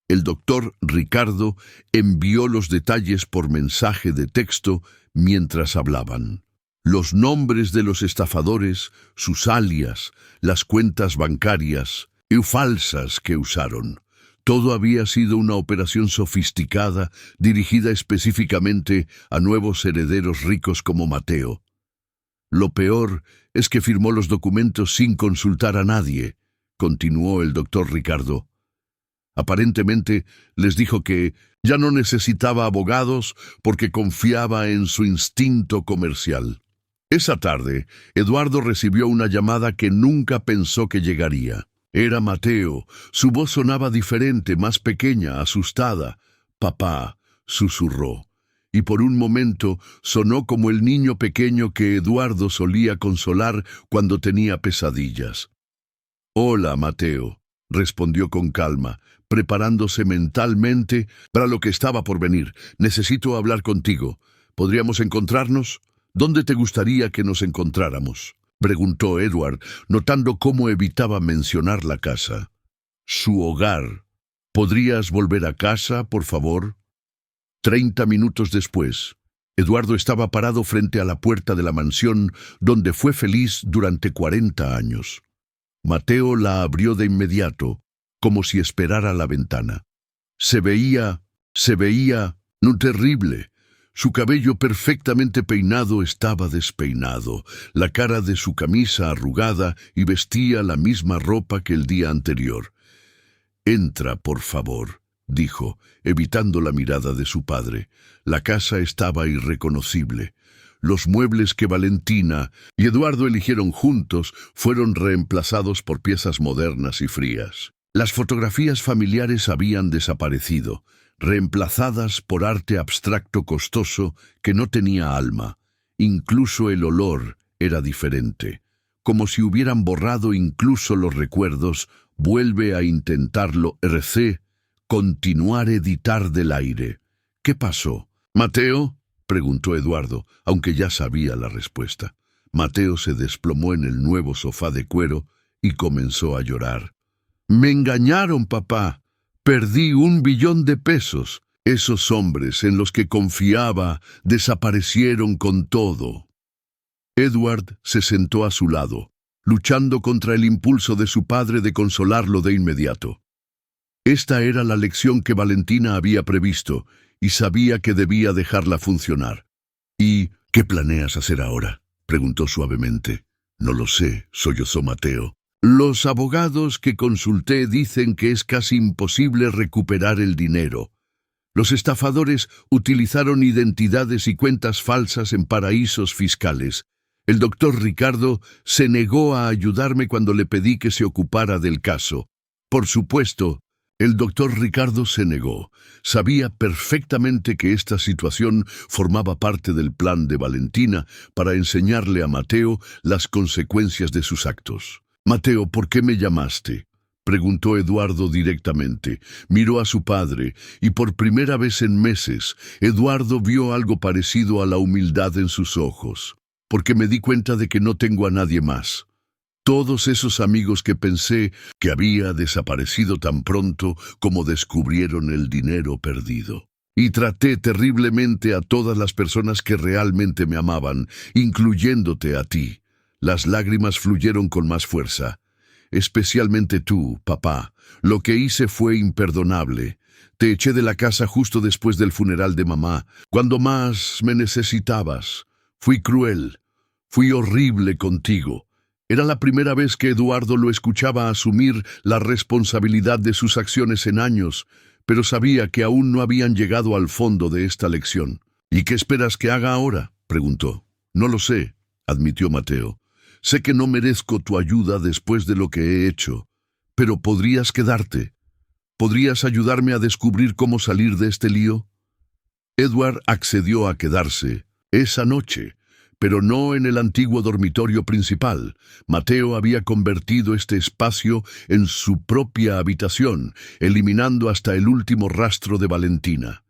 El doctor Ricardo envió los detalles por mensaje de texto mientras hablaban. Los nombres de los estafadores, sus alias, las cuentas bancarias y falsas que usaron. Todo había sido una operación sofisticada dirigida específicamente a nuevos herederos ricos como Mateo. Lo peor es que firmó los documentos sin consultar a nadie, continuó el doctor Ricardo. Aparentemente les dijo que ya no necesitaba abogados porque confiaba en su instinto comercial. Esa tarde, Eduardo recibió una llamada que nunca pensó que llegaría. Era Mateo. Su voz sonaba diferente, más pequeña, asustada. «Papá», susurró. Y por un momento sonó como el niño pequeño que Eduardo solía consolar cuando tenía pesadillas. «Hola, Mateo», respondió con calma, preparándose mentalmente para lo que estaba por venir. «Necesito hablar contigo. ¿Podríamos encontrarnos? ¿Dónde te gustaría que nos encontráramos?», preguntó Edward, notando cómo evitaba mencionar la casa. «Su hogar. ¿Podrías volver a casa, por favor?». 30 minutos después, Eduardo estaba parado frente a la puerta de la mansión donde fue feliz durante 40 años. Mateo la abrió de inmediato, como si esperara a la ventana. Se veía, no terrible. Su cabello perfectamente peinado estaba despeinado, la cara de su camisa arrugada y vestía la misma ropa que el día anterior. «Entra, por favor», dijo, evitando la mirada de su padre. La casa estaba irreconocible. Los muebles que Valentina y Eduardo eligieron juntos fueron reemplazados por piezas modernas y frías. Las fotografías familiares habían desaparecido, reemplazadas por arte abstracto costoso que no tenía alma. Incluso el olor era diferente. Como si hubieran borrado incluso los recuerdos. Vuelve a intentarlo, RC. Continuar editar del aire. ¿Qué pasó? ¿Mateo? Preguntó Eduardo, aunque ya sabía la respuesta. Mateo se desplomó en el nuevo sofá de cuero y comenzó a llorar. Me engañaron, papá. Perdí 1 billón de pesos. Esos hombres en los que confiaba desaparecieron con todo. Edward se sentó a su lado, luchando contra el impulso de su padre de consolarlo de inmediato. Esta era la lección que Valentina había previsto y sabía que debía dejarla funcionar. ¿Y qué planeas hacer ahora?, preguntó suavemente. No lo sé, sollozó Mateo. Los abogados que consulté dicen que es casi imposible recuperar el dinero. Los estafadores utilizaron identidades y cuentas falsas en paraísos fiscales. El doctor Ricardo se negó a ayudarme cuando le pedí que se ocupara del caso. Por supuesto, el doctor Ricardo se negó. Sabía perfectamente que esta situación formaba parte del plan de Valentina para enseñarle a Mateo las consecuencias de sus actos. «Mateo, ¿por qué me llamaste?», preguntó Eduardo directamente. Miró a su padre, y por primera vez en meses, Eduardo vio algo parecido a la humildad en sus ojos. «Porque me di cuenta de que no tengo a nadie más. Todos esos amigos que pensé que había desaparecido tan pronto como descubrieron el dinero perdido. Y traté terriblemente a todas las personas que realmente me amaban, incluyéndote a ti». Las lágrimas fluyeron con más fuerza. «Especialmente tú, papá. Lo que hice fue imperdonable. Te eché de la casa justo después del funeral de mamá, cuando más me necesitabas. Fui cruel. Fui horrible contigo». Era la primera vez que Eduardo lo escuchaba asumir la responsabilidad de sus acciones en años, pero sabía que aún no habían llegado al fondo de esta lección. «¿Y qué esperas que haga ahora?», preguntó. «No lo sé», admitió Mateo. «Sé que no merezco tu ayuda después de lo que he hecho, pero podrías quedarte. ¿Podrías ayudarme a descubrir cómo salir de este lío?». Edward accedió a quedarse esa noche, pero no en el antiguo dormitorio principal. Mateo había convertido este espacio en su propia habitación, eliminando hasta el último rastro de Valentina.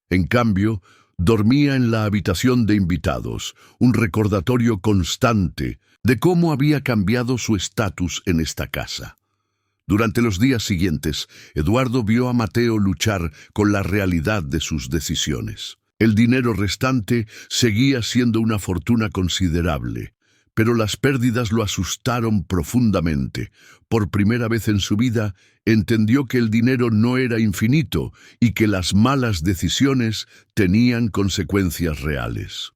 En cambio, dormía en la habitación de invitados, un recordatorio constante de cómo había cambiado su estatus en esta casa. Durante los días siguientes, Eduardo vio a Mateo luchar con la realidad de sus decisiones. El dinero restante seguía siendo una fortuna considerable, pero las pérdidas lo asustaron profundamente. Por primera vez en su vida, entendió que el dinero no era infinito y que las malas decisiones tenían consecuencias reales.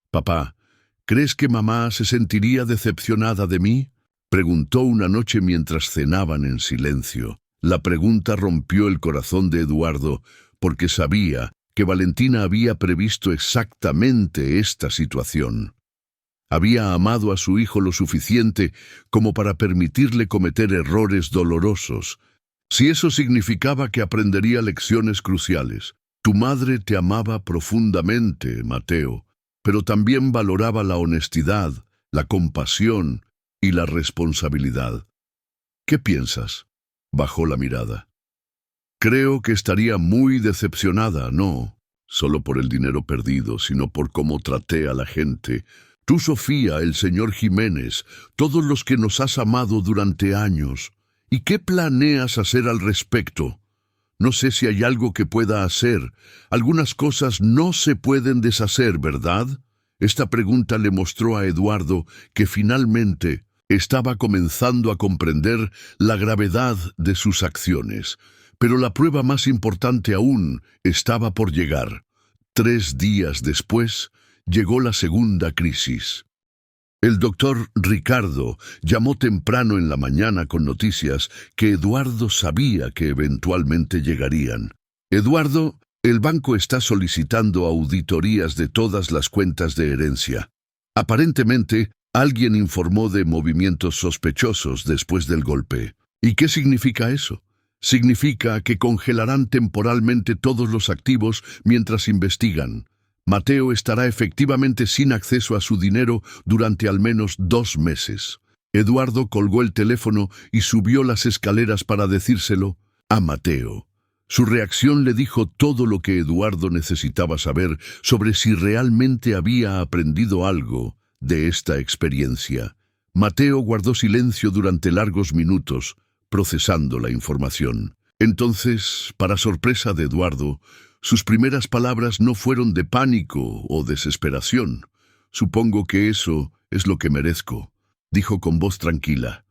«Papá, ¿crees que mamá se sentiría decepcionada de mí?», preguntó una noche mientras cenaban en silencio. La pregunta rompió el corazón de Eduardo porque sabía que Valentina había previsto exactamente esta situación. Había amado a su hijo lo suficiente como para permitirle cometer errores dolorosos, si eso significaba que aprendería lecciones cruciales. «Tu madre te amaba profundamente, Mateo, pero también valoraba la honestidad, la compasión y la responsabilidad. ¿Qué piensas?». Bajó la mirada. «Creo que estaría muy decepcionada, no solo por el dinero perdido, sino por cómo traté a la gente. Tú, Sofía, el señor Jiménez, todos los que nos has amado durante años. ¿Y qué planeas hacer al respecto? No sé si hay algo que pueda hacer. Algunas cosas no se pueden deshacer, ¿verdad?». Esta pregunta le mostró a Eduardo que finalmente estaba comenzando a comprender la gravedad de sus acciones. Pero la prueba más importante aún estaba por llegar. 3 días después, llegó la segunda crisis. El doctor Ricardo llamó temprano en la mañana con noticias que Eduardo sabía que eventualmente llegarían. «Eduardo, el banco está solicitando auditorías de todas las cuentas de herencia. Aparentemente, alguien informó de movimientos sospechosos después del golpe». ¿Y qué significa eso? Significa que congelarán temporalmente todos los activos mientras investigan. Mateo estará efectivamente sin acceso a su dinero durante al menos 2 meses. Eduardo colgó el teléfono y subió las escaleras para decírselo a Mateo. Su reacción le dijo todo lo que Eduardo necesitaba saber sobre si realmente había aprendido algo de esta experiencia. Mateo guardó silencio durante largos minutos, procesando la información. Entonces, para sorpresa de Eduardo, sus primeras palabras no fueron de pánico o desesperación. «Supongo que eso es lo que merezco», dijo con voz tranquila.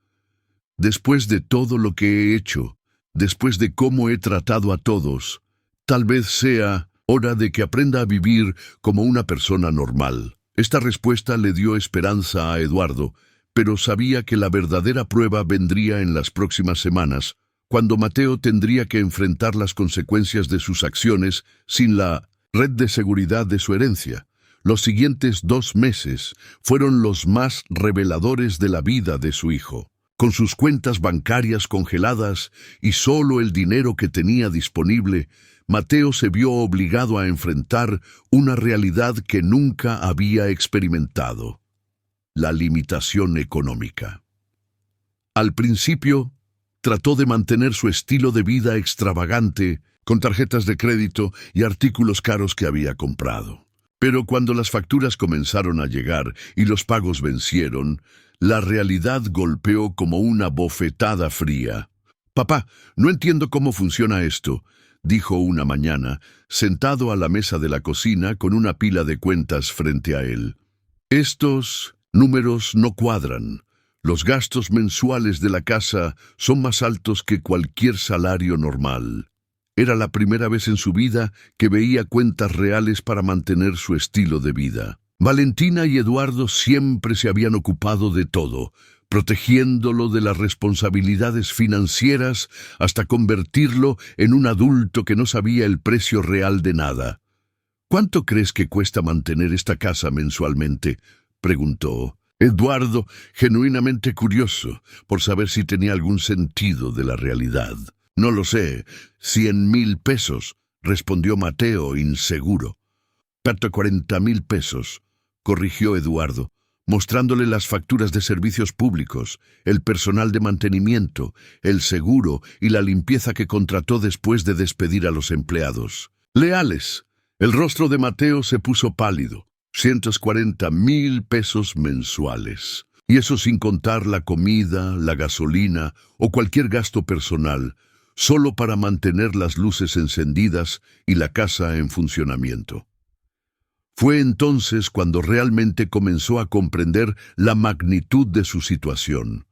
«Después de todo lo que he hecho, después de cómo he tratado a todos, tal vez sea hora de que aprenda a vivir como una persona normal». Esta respuesta le dio esperanza a Eduardo, pero sabía que la verdadera prueba vendría en las próximas semanas, cuando Mateo tendría que enfrentar las consecuencias de sus acciones sin la red de seguridad de su herencia. Los siguientes 2 meses fueron los más reveladores de la vida de su hijo. Con sus cuentas bancarias congeladas y solo el dinero que tenía disponible, Mateo se vio obligado a enfrentar una realidad que nunca había experimentado: la limitación económica. Al principio, trató de mantener su estilo de vida extravagante con tarjetas de crédito y artículos caros que había comprado. Pero cuando las facturas comenzaron a llegar y los pagos vencieron, la realidad golpeó como una bofetada fría. «Papá, no entiendo cómo funciona esto», dijo una mañana, sentado a la mesa de la cocina con una pila de cuentas frente a él. «Estos números no cuadran. Los gastos mensuales de la casa son más altos que cualquier salario normal». Era la primera vez en su vida que veía cuentas reales para mantener su estilo de vida. Valentina y Eduardo siempre se habían ocupado de todo, protegiéndolo de las responsabilidades financieras hasta convertirlo en un adulto que no sabía el precio real de nada. «¿Cuánto crees que cuesta mantener esta casa mensualmente?», preguntó Eduardo, genuinamente curioso por saber si tenía algún sentido de la realidad. «No lo sé, 100,000 pesos», respondió Mateo, inseguro. «40,000 pesos», corrigió Eduardo, mostrándole las facturas de servicios públicos, el personal de mantenimiento, el seguro y la limpieza que contrató después de despedir a los empleados. «Leales». El rostro de Mateo se puso pálido. 140,000 pesos mensuales. Y eso sin contar la comida, la gasolina o cualquier gasto personal, solo para mantener las luces encendidas y la casa en funcionamiento. Fue entonces cuando realmente comenzó a comprender la magnitud de su situación.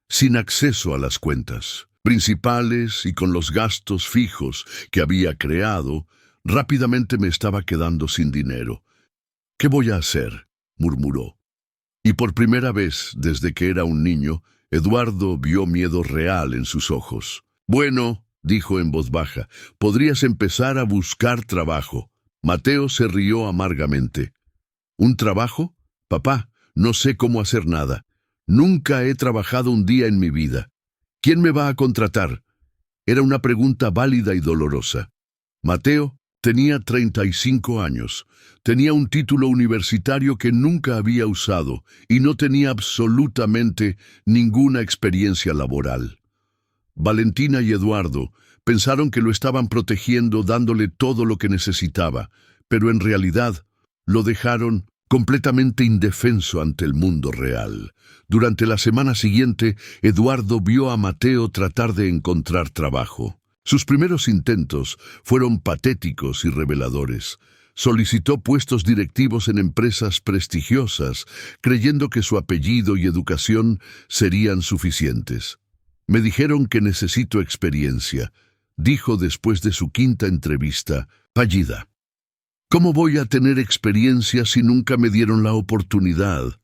Sin acceso a las cuentas principales y con los gastos fijos que había creado, rápidamente me estaba quedando sin dinero. «¿Qué voy a hacer?», murmuró. Y por primera vez desde que era un niño, Eduardo vio miedo real en sus ojos. «Bueno», dijo en voz baja, «podrías empezar a buscar trabajo». Mateo se rió amargamente. «¿Un trabajo? Papá, no sé cómo hacer nada. Nunca he trabajado un día en mi vida. ¿Quién me va a contratar?». Era una pregunta válida y dolorosa. Mateo tenía 35 años. Tenía un título universitario que nunca había usado y no tenía absolutamente ninguna experiencia laboral. Valentina y Eduardo pensaron que lo estaban protegiendo dándole todo lo que necesitaba, pero en realidad lo dejaron completamente indefenso ante el mundo real. Durante la semana siguiente, Eduardo vio a Mateo tratar de encontrar trabajo. Sus primeros intentos fueron patéticos y reveladores. Solicitó puestos directivos en empresas prestigiosas, creyendo que su apellido y educación serían suficientes. «Me dijeron que necesito experiencia», dijo después de su 5ª entrevista, fallida. «¿Cómo voy a tener experiencia si nunca me dieron la oportunidad?»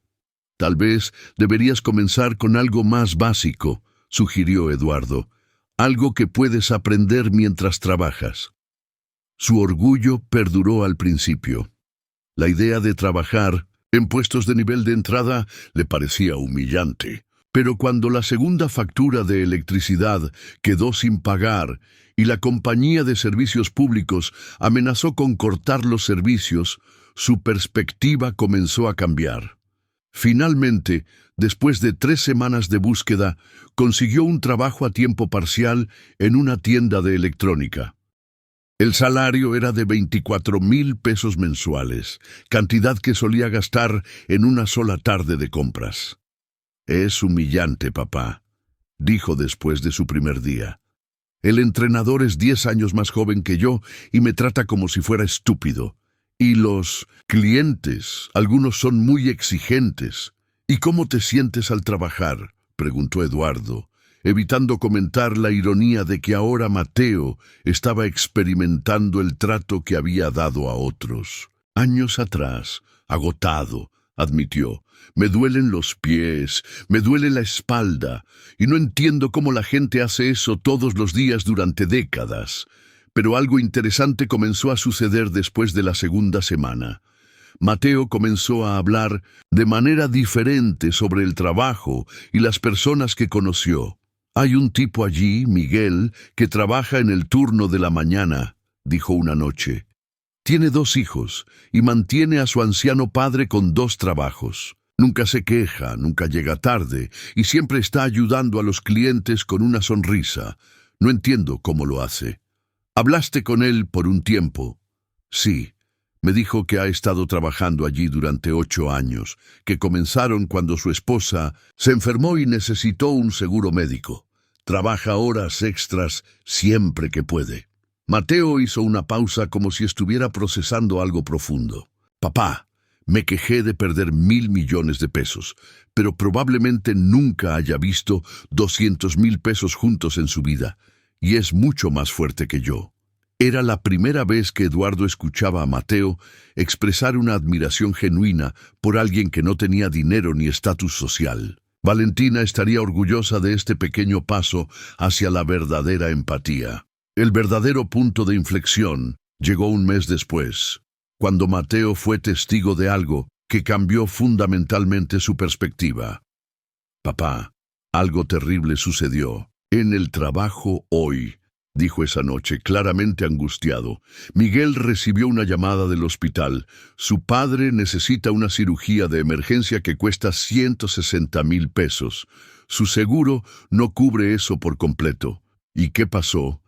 «Tal vez deberías comenzar con algo más básico», sugirió Eduardo. «Algo que puedes aprender mientras trabajas». Su orgullo perduró al principio. La idea de trabajar en puestos de nivel de entrada le parecía humillante. Pero cuando la segunda factura de electricidad quedó sin pagar y la compañía de servicios públicos amenazó con cortar los servicios, su perspectiva comenzó a cambiar. Finalmente, después de 3 semanas de búsqueda, consiguió un trabajo a tiempo parcial en una tienda de electrónica. El salario era de 24,000 pesos mensuales, cantidad que solía gastar en una sola tarde de compras. «Es humillante, papá», dijo después de su primer día. «El entrenador es 10 años más joven que yo y me trata como si fuera estúpido. Y los clientes, algunos son muy exigentes. ¿Y cómo te sientes al trabajar?», preguntó Eduardo, evitando comentar la ironía de que ahora Mateo estaba experimentando el trato que había dado a otros. «Años atrás, agotado», admitió. «Me duelen los pies, me duele la espalda, y no entiendo cómo la gente hace eso todos los días durante décadas». Pero algo interesante comenzó a suceder después de la segunda semana. Mateo comenzó a hablar de manera diferente sobre el trabajo y las personas que conoció. «Hay un tipo allí, Miguel, que trabaja en el turno de la mañana», dijo una noche. «Tiene 2 hijos y mantiene a su anciano padre con 2 trabajos. Nunca se queja, nunca llega tarde y siempre está ayudando a los clientes con una sonrisa. No entiendo cómo lo hace». «¿Hablaste con él por un tiempo?» «Sí. Me dijo que ha estado trabajando allí durante 8 años, que comenzaron cuando su esposa se enfermó y necesitó un seguro médico. Trabaja horas extras siempre que puede». Mateo hizo una pausa como si estuviera procesando algo profundo. «Papá, me quejé de perder 1,000 millones de pesos, pero probablemente nunca haya visto 200,000 pesos juntos en su vida, y es mucho más fuerte que yo». Era la primera vez que Eduardo escuchaba a Mateo expresar una admiración genuina por alguien que no tenía dinero ni estatus social. Valentina estaría orgullosa de este pequeño paso hacia la verdadera empatía. El verdadero punto de inflexión llegó un mes después, cuando Mateo fue testigo de algo que cambió fundamentalmente su perspectiva. «Papá, algo terrible sucedió en el trabajo hoy», dijo esa noche, claramente angustiado. «Miguel recibió una llamada del hospital. Su padre necesita una cirugía de emergencia que cuesta 160,000 pesos. Su seguro no cubre eso por completo». «¿Y qué pasó?»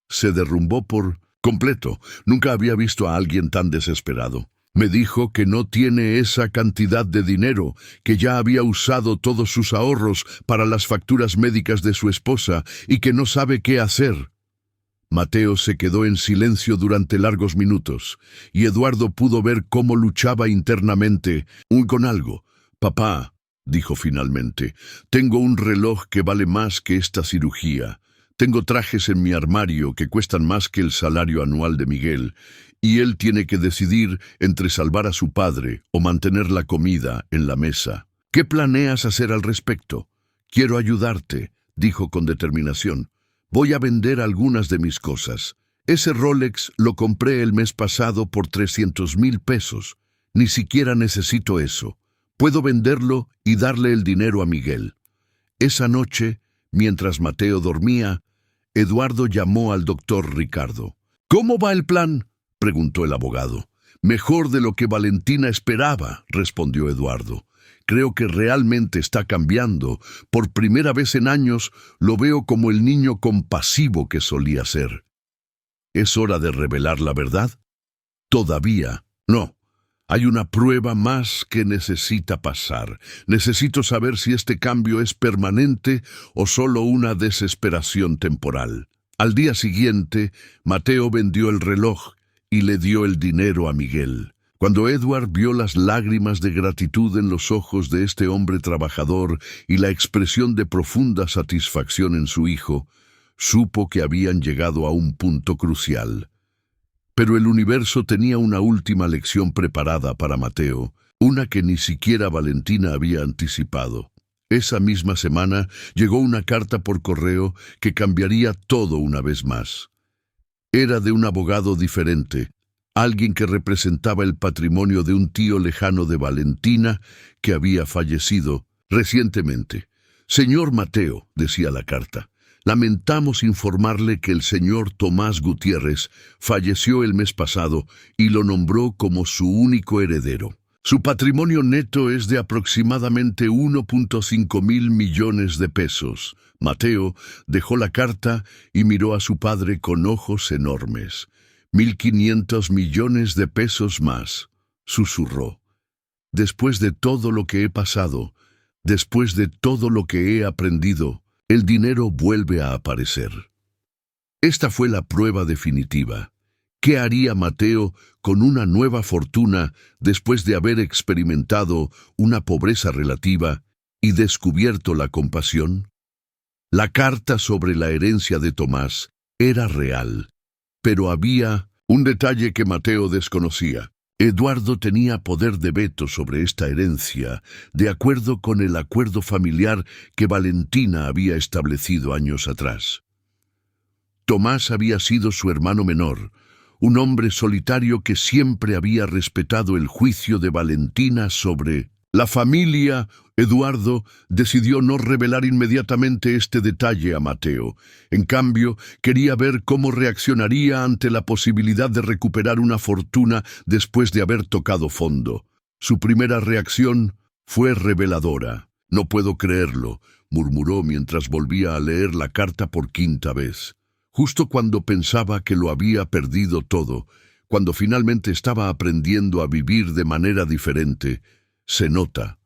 «Se derrumbó por completo. Nunca había visto a alguien tan desesperado. Me dijo que no tiene esa cantidad de dinero, que ya había usado todos sus ahorros para las facturas médicas de su esposa y que no sabe qué hacer». Mateo se quedó en silencio durante largos minutos, y Eduardo pudo ver cómo luchaba internamente con algo. «Papá», dijo finalmente, «tengo un reloj que vale más que esta cirugía. Tengo trajes en mi armario que cuestan más que el salario anual de Miguel, y él tiene que decidir entre salvar a su padre o mantener la comida en la mesa. ¿Qué planeas hacer al respecto?» «Quiero ayudarte», dijo con determinación. «Voy a vender algunas de mis cosas. Ese Rolex lo compré el mes pasado por 300,000 pesos. Ni siquiera necesito eso. Puedo venderlo y darle el dinero a Miguel». Esa noche, mientras Mateo dormía, Eduardo llamó al doctor Ricardo. «¿Cómo va el plan?», preguntó el abogado. «Mejor de lo que Valentina esperaba», respondió Eduardo. «Creo que realmente está cambiando. Por primera vez en años lo veo como el niño compasivo que solía ser». «¿Es hora de revelar la verdad?» «Todavía no. Hay una prueba más que necesita pasar. Necesito saber si este cambio es permanente o solo una desesperación temporal». Al día siguiente, Mateo vendió el reloj y le dio el dinero a Miguel. Cuando Edward vio las lágrimas de gratitud en los ojos de este hombre trabajador y la expresión de profunda satisfacción en su hijo, supo que habían llegado a un punto crucial. Pero el universo tenía una última lección preparada para Mateo, una que ni siquiera Valentina había anticipado. Esa misma semana llegó una carta por correo que cambiaría todo una vez más. Era de un abogado diferente, alguien que representaba el patrimonio de un tío lejano de Valentina que había fallecido recientemente. Señor Mateo, decía la carta, lamentamos informarle que el señor Tomás Gutiérrez falleció el mes pasado y lo nombró como su único heredero. Su patrimonio neto es de aproximadamente 1.5 mil millones de pesos. Mateo dejó la carta y miró a su padre con ojos enormes. 1.500 millones de pesos más, susurró. Después de todo lo que he pasado, después de todo lo que he aprendido, el dinero vuelve a aparecer. Esta fue la prueba definitiva. ¿Qué haría Mateo con una nueva fortuna después de haber experimentado una pobreza relativa y descubierto la compasión? La carta sobre la herencia de Tomás era real, pero había un detalle que Mateo desconocía. Eduardo tenía poder de veto sobre esta herencia, de acuerdo con el acuerdo familiar que Valentina había establecido años atrás. Tomás había sido su hermano menor, un hombre solitario que siempre había respetado el juicio de Valentina sobre la familia. Eduardo decidió no revelar inmediatamente este detalle a Mateo. En cambio, quería ver cómo reaccionaría ante la posibilidad de recuperar una fortuna después de haber tocado fondo. Su primera reacción fue reveladora. «No puedo creerlo», murmuró mientras volvía a leer la carta por quinta vez. Justo cuando pensaba que lo había perdido todo, cuando finalmente estaba aprendiendo a vivir de manera diferente, se nota.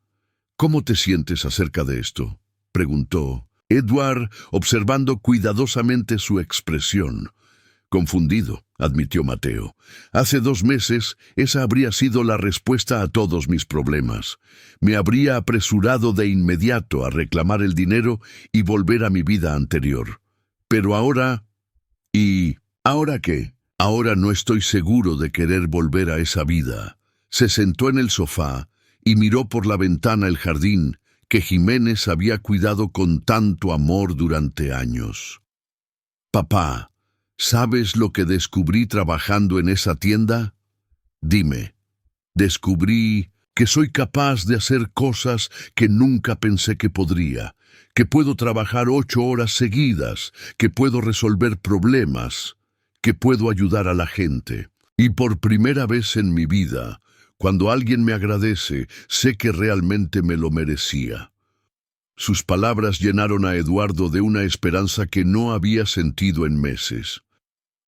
«¿Cómo te sientes acerca de esto?», preguntó Edward, observando cuidadosamente su expresión. «Confundido», admitió Mateo. «Hace 2 meses esa habría sido la respuesta a todos mis problemas. Me habría apresurado de inmediato a reclamar el dinero y volver a mi vida anterior. Pero ahora... ¿Y ahora qué? Ahora no estoy seguro de querer volver a esa vida». Se sentó en el sofá y miró por la ventana el jardín que Jiménez había cuidado con tanto amor durante años. «Papá, ¿sabes lo que descubrí trabajando en esa tienda?». «Dime». «Descubrí que soy capaz de hacer cosas que nunca pensé que podría, que puedo trabajar 8 horas seguidas, que puedo resolver problemas, que puedo ayudar a la gente. Y por primera vez en mi vida, cuando alguien me agradece, sé que realmente me lo merecía». Sus palabras llenaron a Eduardo de una esperanza que no había sentido en meses.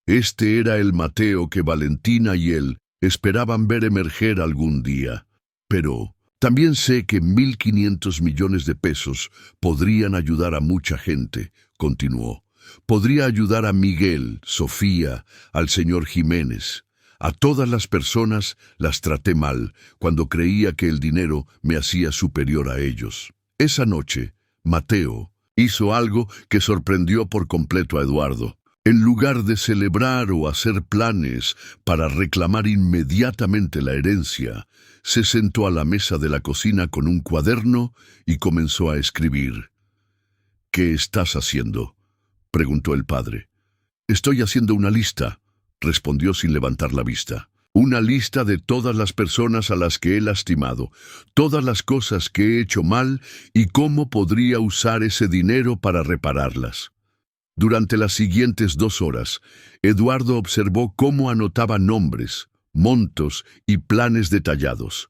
Este era el Mateo que Valentina y él esperaban ver emerger algún día. «Pero también sé que 1.500 millones de pesos podrían ayudar a mucha gente», continuó. «Podría ayudar a Miguel, Sofía, al señor Jiménez. A todas las personas las traté mal cuando creía que el dinero me hacía superior a ellos». Esa noche, Mateo hizo algo que sorprendió por completo a Eduardo. En lugar de celebrar o hacer planes para reclamar inmediatamente la herencia, se sentó a la mesa de la cocina con un cuaderno y comenzó a escribir. «¿Qué estás haciendo?», preguntó el padre. «Estoy haciendo una lista», respondió sin levantar la vista. «Una lista de todas las personas a las que he lastimado, todas las cosas que he hecho mal y cómo podría usar ese dinero para repararlas». Durante las siguientes 2 horas, Eduardo observó cómo anotaba nombres, montos y planes detallados.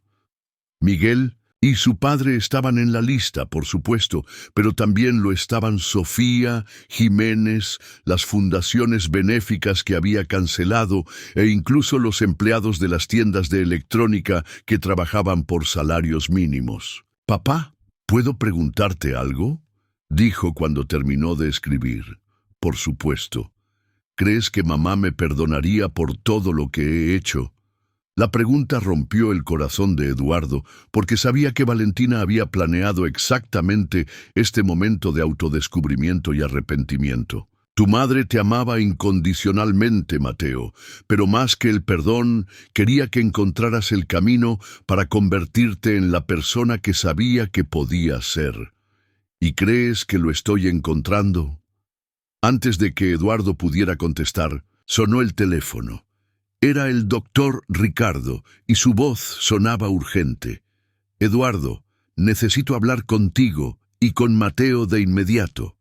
Miguel y su padre estaban en la lista, por supuesto, pero también lo estaban Sofía, Jiménez, las fundaciones benéficas que había cancelado e incluso los empleados de las tiendas de electrónica que trabajaban por salarios mínimos. «Papá, ¿puedo preguntarte algo?», dijo cuando terminó de escribir. «Por supuesto. ¿Crees que mamá me perdonaría por todo lo que he hecho?». La pregunta rompió el corazón de Eduardo, porque sabía que Valentina había planeado exactamente este momento de autodescubrimiento y arrepentimiento. «Tu madre te amaba incondicionalmente, Mateo, pero más que el perdón, quería que encontraras el camino para convertirte en la persona que sabía que podías ser. ¿Y crees que lo estoy encontrando?». Antes de que Eduardo pudiera contestar, sonó el teléfono. Era el doctor Ricardo, y su voz sonaba urgente. «Eduardo, necesito hablar contigo», y con Mateo de inmediato.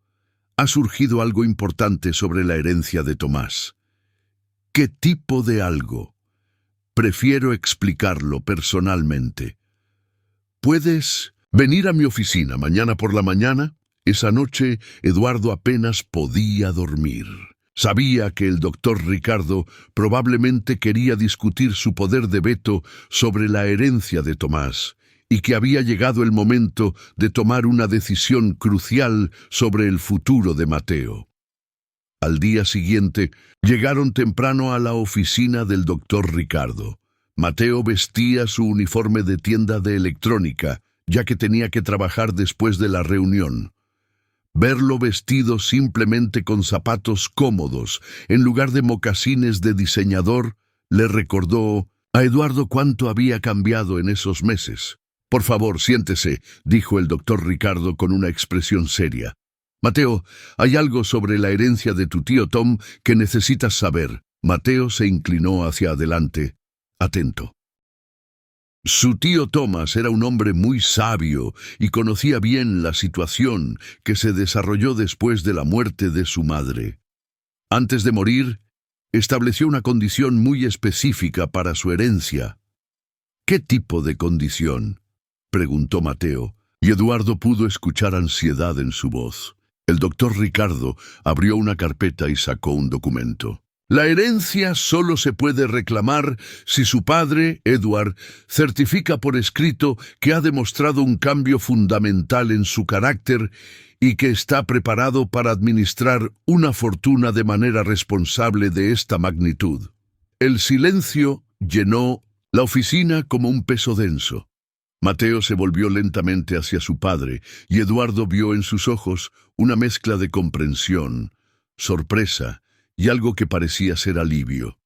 Ha surgido algo importante sobre la herencia de Tomás. ¿Qué tipo de algo? Prefiero explicarlo personalmente. ¿Puedes venir a mi oficina mañana por la mañana? Esa noche, Eduardo apenas podía dormir. Sabía que el doctor Ricardo probablemente quería discutir su poder de veto sobre la herencia de Tomás, y que había llegado el momento de tomar una decisión crucial sobre el futuro de Mateo. Al día siguiente, llegaron temprano a la oficina del doctor Ricardo. Mateo vestía su uniforme de tienda de electrónica, ya que tenía que trabajar después de la reunión. Verlo vestido simplemente con zapatos cómodos, en lugar de mocasines de diseñador, le recordó a Eduardo cuánto había cambiado en esos meses. «Por favor, siéntese», dijo el doctor Ricardo con una expresión seria. «Mateo, hay algo sobre la herencia de tu tío Tom que necesitas saber». Mateo se inclinó hacia adelante, atento. Su tío Thomas era un hombre muy sabio y conocía bien la situación que se desarrolló después de la muerte de su madre. Antes de morir, estableció una condición muy específica para su herencia. «¿Qué tipo de condición?», preguntó Mateo, y Eduardo pudo escuchar ansiedad en su voz. El doctor Ricardo abrió una carpeta y sacó un documento. «La herencia solo se puede reclamar si su padre, Edward, certifica por escrito que ha demostrado un cambio fundamental en su carácter y que está preparado para administrar una fortuna de manera responsable de esta magnitud». El silencio llenó la oficina como un peso denso. Mateo se volvió lentamente hacia su padre y Eduardo vio en sus ojos una mezcla de comprensión, sorpresa y algo que parecía ser alivio.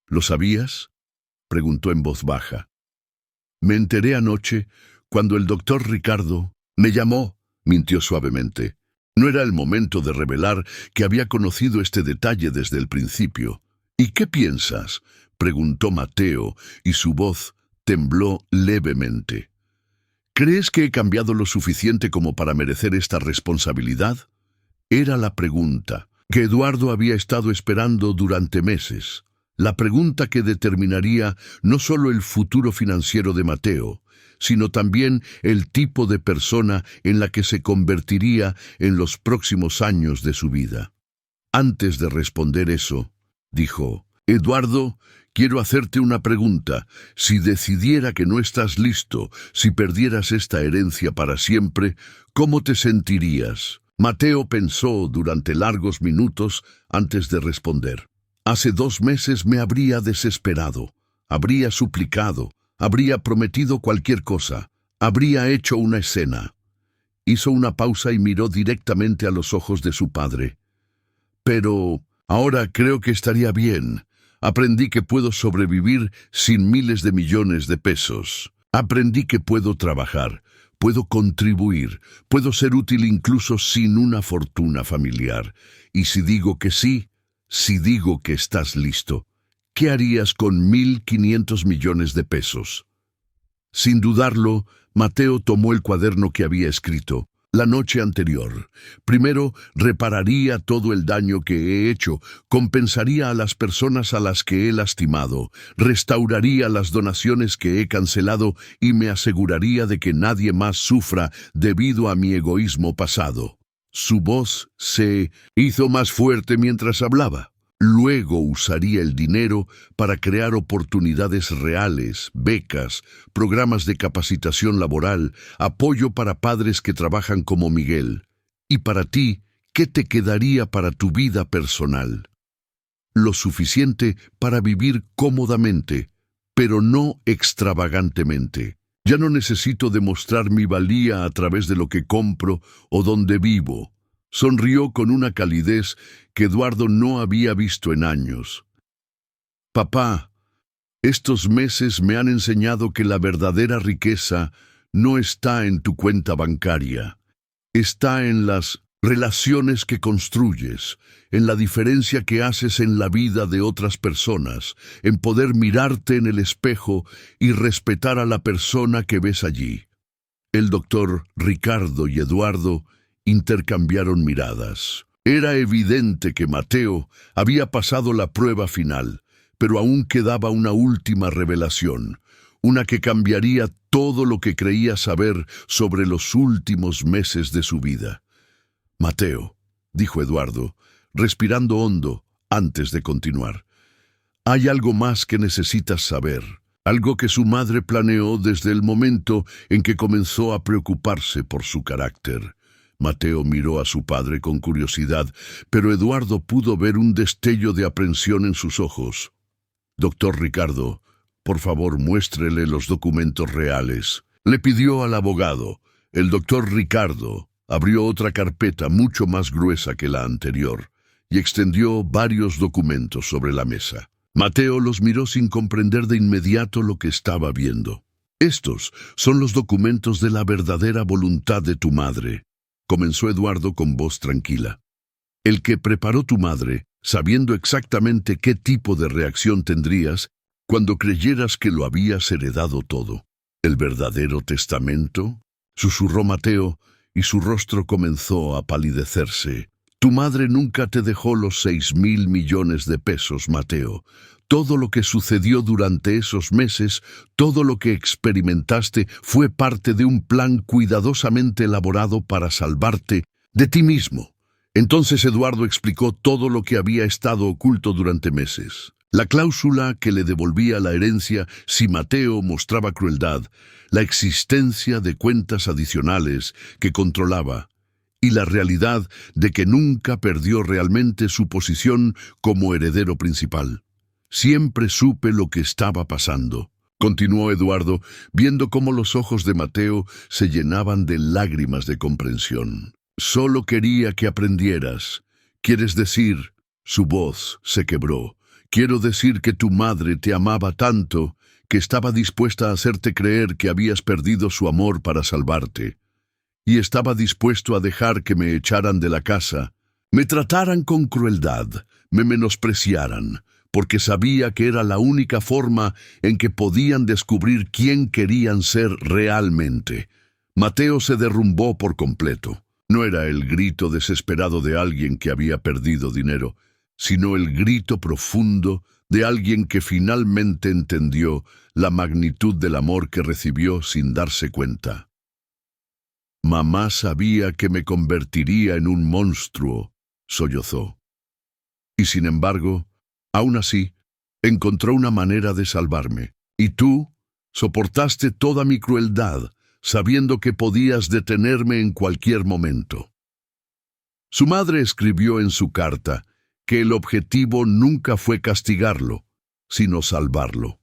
«¿Lo sabías?», preguntó en voz baja. «Me enteré anoche cuando el doctor Ricardo me llamó», mintió suavemente. No era el momento de revelar que había conocido este detalle desde el principio. «¿Y qué piensas?», preguntó Mateo, y su voz tembló levemente. «¿Crees que he cambiado lo suficiente como para merecer esta responsabilidad?». Era la pregunta que Eduardo había estado esperando durante meses, la pregunta que determinaría no solo el futuro financiero de Mateo, sino también el tipo de persona en la que se convertiría en los próximos años de su vida. Antes de responder eso, dijo: «Eduardo, quiero hacerte una pregunta. Si decidiera que no estás listo, si perdieras esta herencia para siempre, ¿cómo te sentirías?». Mateo pensó durante largos minutos antes de responder. «Hace 2 meses me habría desesperado, habría suplicado, habría prometido cualquier cosa, habría hecho una escena». Hizo una pausa y miró directamente a los ojos de su padre. «Pero ahora creo que estaría bien. Aprendí que puedo sobrevivir sin miles de millones de pesos. Aprendí que puedo trabajar, puedo contribuir, puedo ser útil incluso sin una fortuna familiar. Y si digo que sí, si digo que estás listo, ¿qué harías con 1.500 millones de pesos?». Sin dudarlo, Mateo tomó el cuaderno que había escrito la noche anterior. «Primero, repararía todo el daño que he hecho, compensaría a las personas a las que he lastimado, restauraría las donaciones que he cancelado y me aseguraría de que nadie más sufra debido a mi egoísmo pasado». Su voz se hizo más fuerte mientras hablaba. «Luego usaría el dinero para crear oportunidades reales, becas, programas de capacitación laboral, apoyo para padres que trabajan como Miguel. Y para ti, ¿qué te quedaría para tu vida personal?». «Lo suficiente para vivir cómodamente, pero no extravagantemente. Ya no necesito demostrar mi valía a través de lo que compro o donde vivo». Sonrió con una calidez que Eduardo no había visto en años. «Papá, estos meses me han enseñado que la verdadera riqueza no está en tu cuenta bancaria. Está en las relaciones que construyes, en la diferencia que haces en la vida de otras personas, en poder mirarte en el espejo y respetar a la persona que ves allí». El doctor Ricardo y Eduardo intercambiaron miradas. Era evidente que Mateo había pasado la prueba final, pero aún quedaba una última revelación, una que cambiaría todo lo que creía saber sobre los últimos meses de su vida. «Mateo», dijo Eduardo, respirando hondo antes de continuar, «hay algo más que necesitas saber, algo que su madre planeó desde el momento en que comenzó a preocuparse por su carácter». Mateo miró a su padre con curiosidad, pero Eduardo pudo ver un destello de aprensión en sus ojos. «Doctor Ricardo, por favor, muéstrele los documentos reales», le pidió al abogado. El doctor Ricardo abrió otra carpeta mucho más gruesa que la anterior y extendió varios documentos sobre la mesa. Mateo los miró sin comprender de inmediato lo que estaba viendo. «Estos son los documentos de la verdadera voluntad de tu madre», comenzó Eduardo con voz tranquila. «El que preparó tu madre, sabiendo exactamente qué tipo de reacción tendrías cuando creyeras que lo habías heredado todo. ¿El verdadero testamento?», susurró Mateo, y su rostro comenzó a palidecerse. «Tu madre nunca te dejó los 6.000 millones de pesos, Mateo. Todo lo que sucedió durante esos meses, todo lo que experimentaste, fue parte de un plan cuidadosamente elaborado para salvarte de ti mismo». Entonces Eduardo explicó todo lo que había estado oculto durante meses. La cláusula que le devolvía la herencia si Mateo mostraba crueldad, la existencia de cuentas adicionales que controlaba, y la realidad de que nunca perdió realmente su posición como heredero principal. «Siempre supe lo que estaba pasando», continuó Eduardo, viendo cómo los ojos de Mateo se llenaban de lágrimas de comprensión. «Solo quería que aprendieras. ¿Quieres decir?» Su voz se quebró. «Quiero decir que tu madre te amaba tanto que estaba dispuesta a hacerte creer que habías perdido su amor para salvarte. Y estaba dispuesto a dejar que me echaran de la casa, me trataran con crueldad, me menospreciaran, porque sabía que era la única forma en que podían descubrir quién querían ser realmente». Mateo se derrumbó por completo. No era el grito desesperado de alguien que había perdido dinero, sino el grito profundo de alguien que finalmente entendió la magnitud del amor que recibió sin darse cuenta. «Mamá sabía que me convertiría en un monstruo», sollozó. «Y sin embargo, aún así, encontró una manera de salvarme. Y tú soportaste toda mi crueldad, sabiendo que podías detenerme en cualquier momento». Su madre escribió en su carta que el objetivo nunca fue castigarlo, sino salvarlo.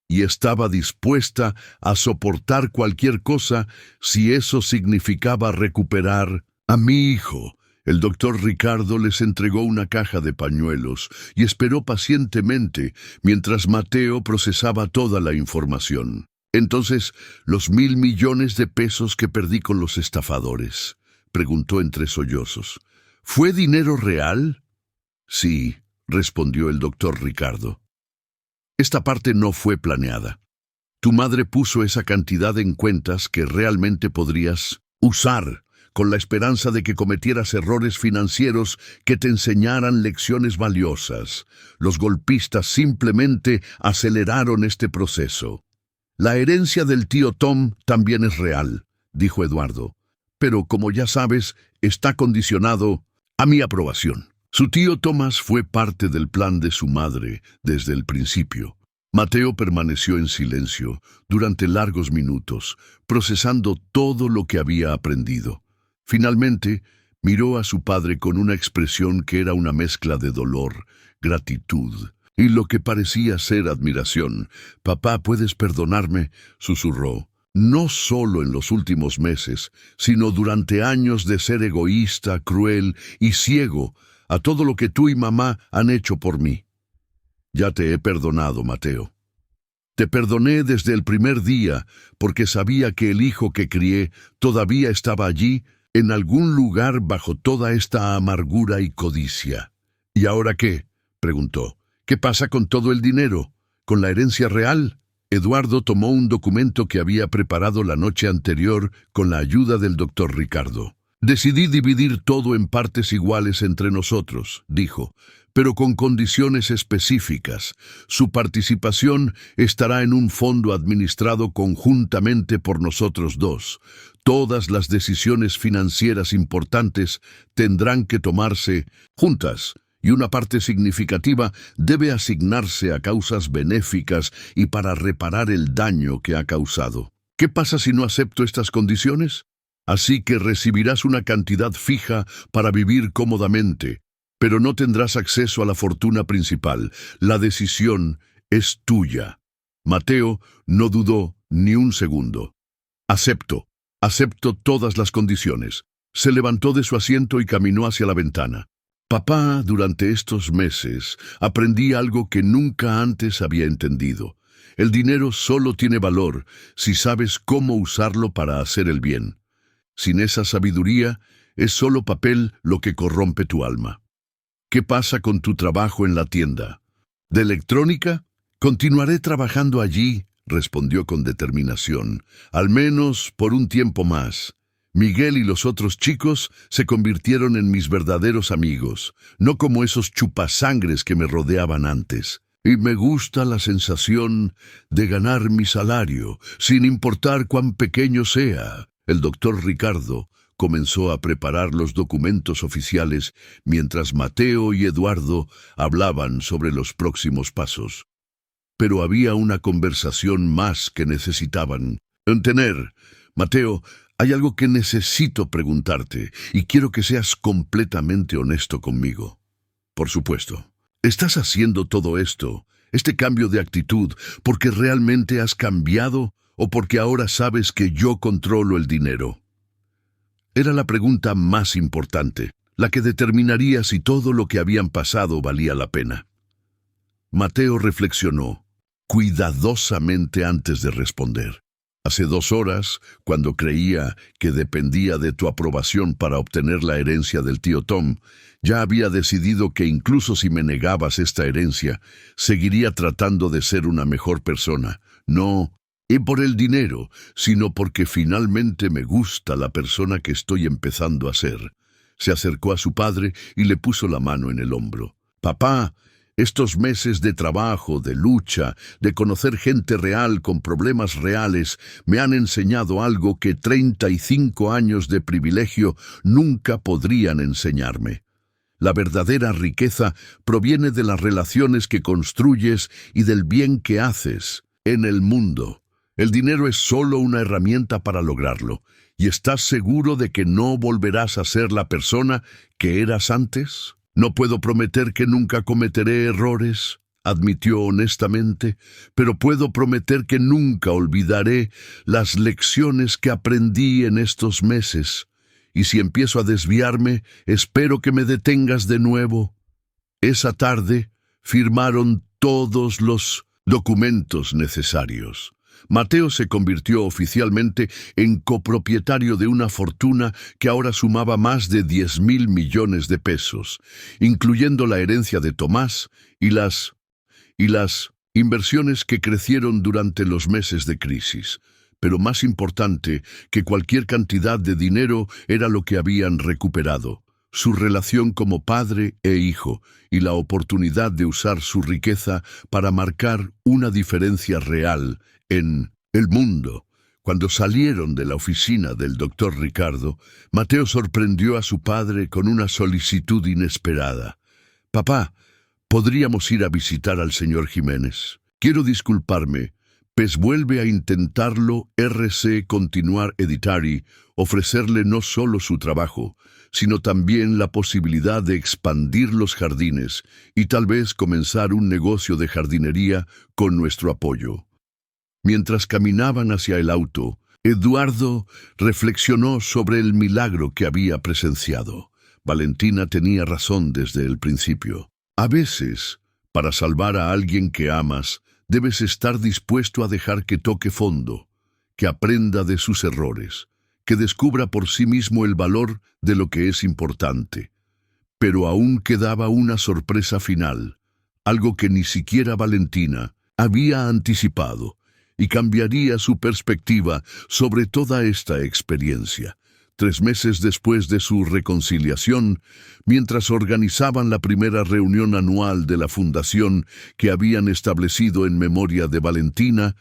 Y estaba dispuesta a soportar cualquier cosa si eso significaba recuperar a mi hijo. El doctor Ricardo les entregó una caja de pañuelos y esperó pacientemente mientras Mateo procesaba toda la información. «Entonces, ¿los 1.000 millones de pesos que perdí con los estafadores?», preguntó entre sollozos. «¿Fue dinero real?». «Sí», respondió el doctor Ricardo. «Esta parte no fue planeada. Tu madre puso esa cantidad en cuentas que realmente podrías usar, con la esperanza de que cometieras errores financieros que te enseñaran lecciones valiosas. Los golpistas simplemente aceleraron este proceso». «La herencia del tío Tom también es real», dijo Eduardo, «pero como ya sabes, está condicionado a mi aprobación». Su tío Tomás fue parte del plan de su madre desde el principio. Mateo permaneció en silencio durante largos minutos, procesando todo lo que había aprendido. Finalmente, miró a su padre con una expresión que era una mezcla de dolor, gratitud y lo que parecía ser admiración. «Papá, ¿puedes perdonarme?», susurró. «No solo en los últimos meses, sino durante años de ser egoísta, cruel y ciego a todo lo que tú y mamá han hecho por mí». «Ya te he perdonado, Mateo. Te perdoné desde el primer día porque sabía que el hijo que crié todavía estaba allí, en algún lugar bajo toda esta amargura y codicia». «¿Y ahora qué?», preguntó. «¿Qué pasa con todo el dinero? ¿Con la herencia real?». Eduardo tomó un documento que había preparado la noche anterior con la ayuda del doctor Ricardo. Decidí dividir todo en partes iguales entre nosotros, dijo, pero con condiciones específicas. Su participación estará en un fondo administrado conjuntamente por nosotros dos. Todas las decisiones financieras importantes tendrán que tomarse juntas, y una parte significativa debe asignarse a causas benéficas y para reparar el daño que ha causado. ¿Qué pasa si no acepto estas condiciones? Así que recibirás una cantidad fija para vivir cómodamente, pero no tendrás acceso a la fortuna principal. La decisión es tuya. Mateo no dudó ni un segundo. Acepto todas las condiciones. Se levantó de su asiento y caminó hacia la ventana. Papá, durante estos meses, aprendí algo que nunca antes había entendido. El dinero solo tiene valor si sabes cómo usarlo para hacer el bien. Sin esa sabiduría, es solo papel lo que corrompe tu alma. ¿Qué pasa con tu trabajo en la tienda? ¿De electrónica? Continuaré trabajando allí, respondió con determinación, al menos por un tiempo más. Miguel y los otros chicos se convirtieron en mis verdaderos amigos, no como esos chupasangres que me rodeaban antes. Y me gusta la sensación de ganar mi salario, sin importar cuán pequeño sea. El doctor Ricardo comenzó a preparar los documentos oficiales mientras Mateo y Eduardo hablaban sobre los próximos pasos. Pero había una conversación más que necesitaban tener. Mateo, hay algo que necesito preguntarte y quiero que seas completamente honesto conmigo. Por supuesto. ¿Estás haciendo todo esto, este cambio de actitud, porque realmente has cambiado o porque ahora sabes que yo controlo el dinero? Era la pregunta más importante, la que determinaría si todo lo que habían pasado valía la pena. Mateo reflexionó cuidadosamente antes de responder. Hace 2 horas, cuando creía que dependía de tu aprobación para obtener la herencia del tío Tom, ya había decidido que incluso si me negabas esta herencia, seguiría tratando de ser una mejor persona. No por el dinero, sino porque finalmente me gusta la persona que estoy empezando a ser. Se acercó a su padre y le puso la mano en el hombro. Papá, estos meses de trabajo, de lucha, de conocer gente real con problemas reales, me han enseñado algo que 35 años de privilegio nunca podrían enseñarme. La verdadera riqueza proviene de las relaciones que construyes y del bien que haces en el mundo. El dinero es solo una herramienta para lograrlo. ¿Y estás seguro de que no volverás a ser la persona que eras antes? No puedo prometer que nunca cometeré errores, admitió honestamente, pero puedo prometer que nunca olvidaré las lecciones que aprendí en estos meses. Y si empiezo a desviarme, espero que me detengas de nuevo. Esa tarde firmaron todos los documentos necesarios. Mateo se convirtió oficialmente en copropietario de una fortuna que ahora sumaba más de 10.000 millones de pesos, incluyendo la herencia de Tomás y las inversiones que crecieron durante los meses de crisis. Pero más importante que cualquier cantidad de dinero era lo que habían recuperado, su relación como padre e hijo y la oportunidad de usar su riqueza para marcar una diferencia real en el mundo. Cuando salieron de la oficina del doctor Ricardo, Mateo sorprendió a su padre con una solicitud inesperada. «Papá, ¿podríamos ir a visitar al señor Jiménez? Quiero disculparme, pues vuelve a intentarlo RC Continuar Editari, ofrecerle no solo su trabajo, sino también la posibilidad de expandir los jardines y tal vez comenzar un negocio de jardinería con nuestro apoyo». Mientras caminaban hacia el auto, Eduardo reflexionó sobre el milagro que había presenciado. Valentina tenía razón desde el principio. A veces, para salvar a alguien que amas, debes estar dispuesto a dejar que toque fondo, que aprenda de sus errores, que descubra por sí mismo el valor de lo que es importante. Pero aún quedaba una sorpresa final, algo que ni siquiera Valentina había anticipado. y cambiaría su perspectiva sobre toda esta experiencia. 3 meses después de su reconciliación, mientras organizaban la primera reunión anual de la fundación que habían establecido en memoria de Valentina,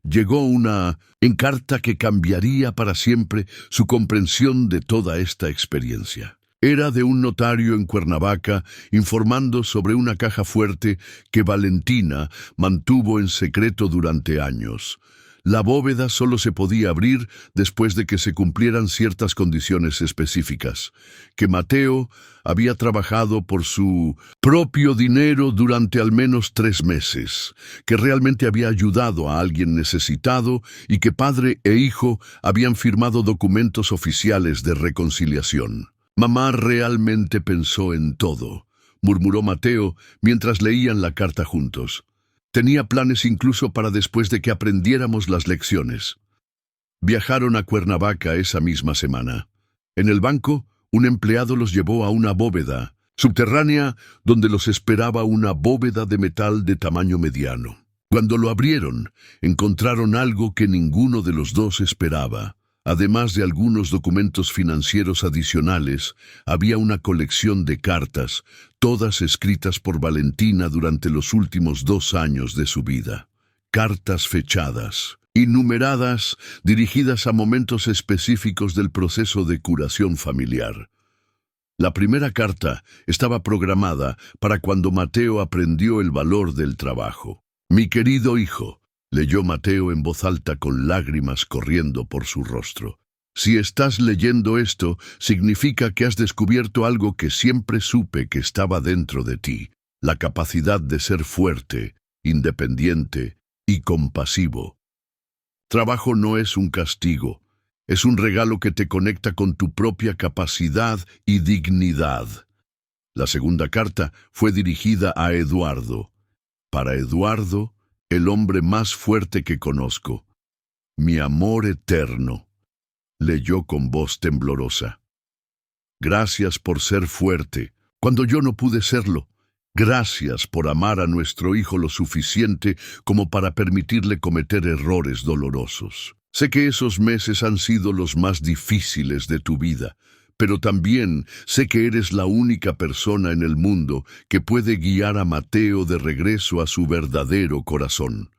llegó una encarta que cambiaría para siempre su comprensión de toda esta experiencia. Era de un notario en Cuernavaca informando sobre una caja fuerte que Valentina mantuvo en secreto durante años. La bóveda solo se podía abrir después de que se cumplieran ciertas condiciones específicas, que Mateo había trabajado por su propio dinero durante al menos 3 meses, que realmente había ayudado a alguien necesitado y que padre e hijo habían firmado documentos oficiales de reconciliación. Mamá realmente pensó en todo, murmuró Mateo mientras leían la carta juntos. Tenía planes incluso para después de que aprendiéramos las lecciones. Viajaron a Cuernavaca esa misma semana. En el banco, un empleado los llevó a una bóveda subterránea donde los esperaba una bóveda de metal de tamaño mediano. Cuando lo abrieron, encontraron algo que ninguno de los dos esperaba. Además de algunos documentos financieros adicionales, había una colección de cartas, todas escritas por Valentina durante los últimos 2 años de su vida. Cartas fechadas y numeradas, dirigidas a momentos específicos del proceso de curación familiar. La primera carta estaba programada para cuando Mateo aprendió el valor del trabajo. «Mi querido hijo», leyó Mateo en voz alta con lágrimas corriendo por su rostro. «Si estás leyendo esto, significa que has descubierto algo que siempre supe que estaba dentro de ti, la capacidad de ser fuerte, independiente y compasivo. Trabajo no es un castigo, es un regalo que te conecta con tu propia capacidad y dignidad». La segunda carta fue dirigida a Eduardo. Para Eduardo, el hombre más fuerte que conozco. «Mi amor eterno», leyó con voz temblorosa. «Gracias por ser fuerte, cuando yo no pude serlo. Gracias por amar a nuestro hijo lo suficiente como para permitirle cometer errores dolorosos. Sé que esos meses han sido los más difíciles de tu vida, pero también sé que eres la única persona en el mundo que puede guiar a Mateo de regreso a su verdadero corazón».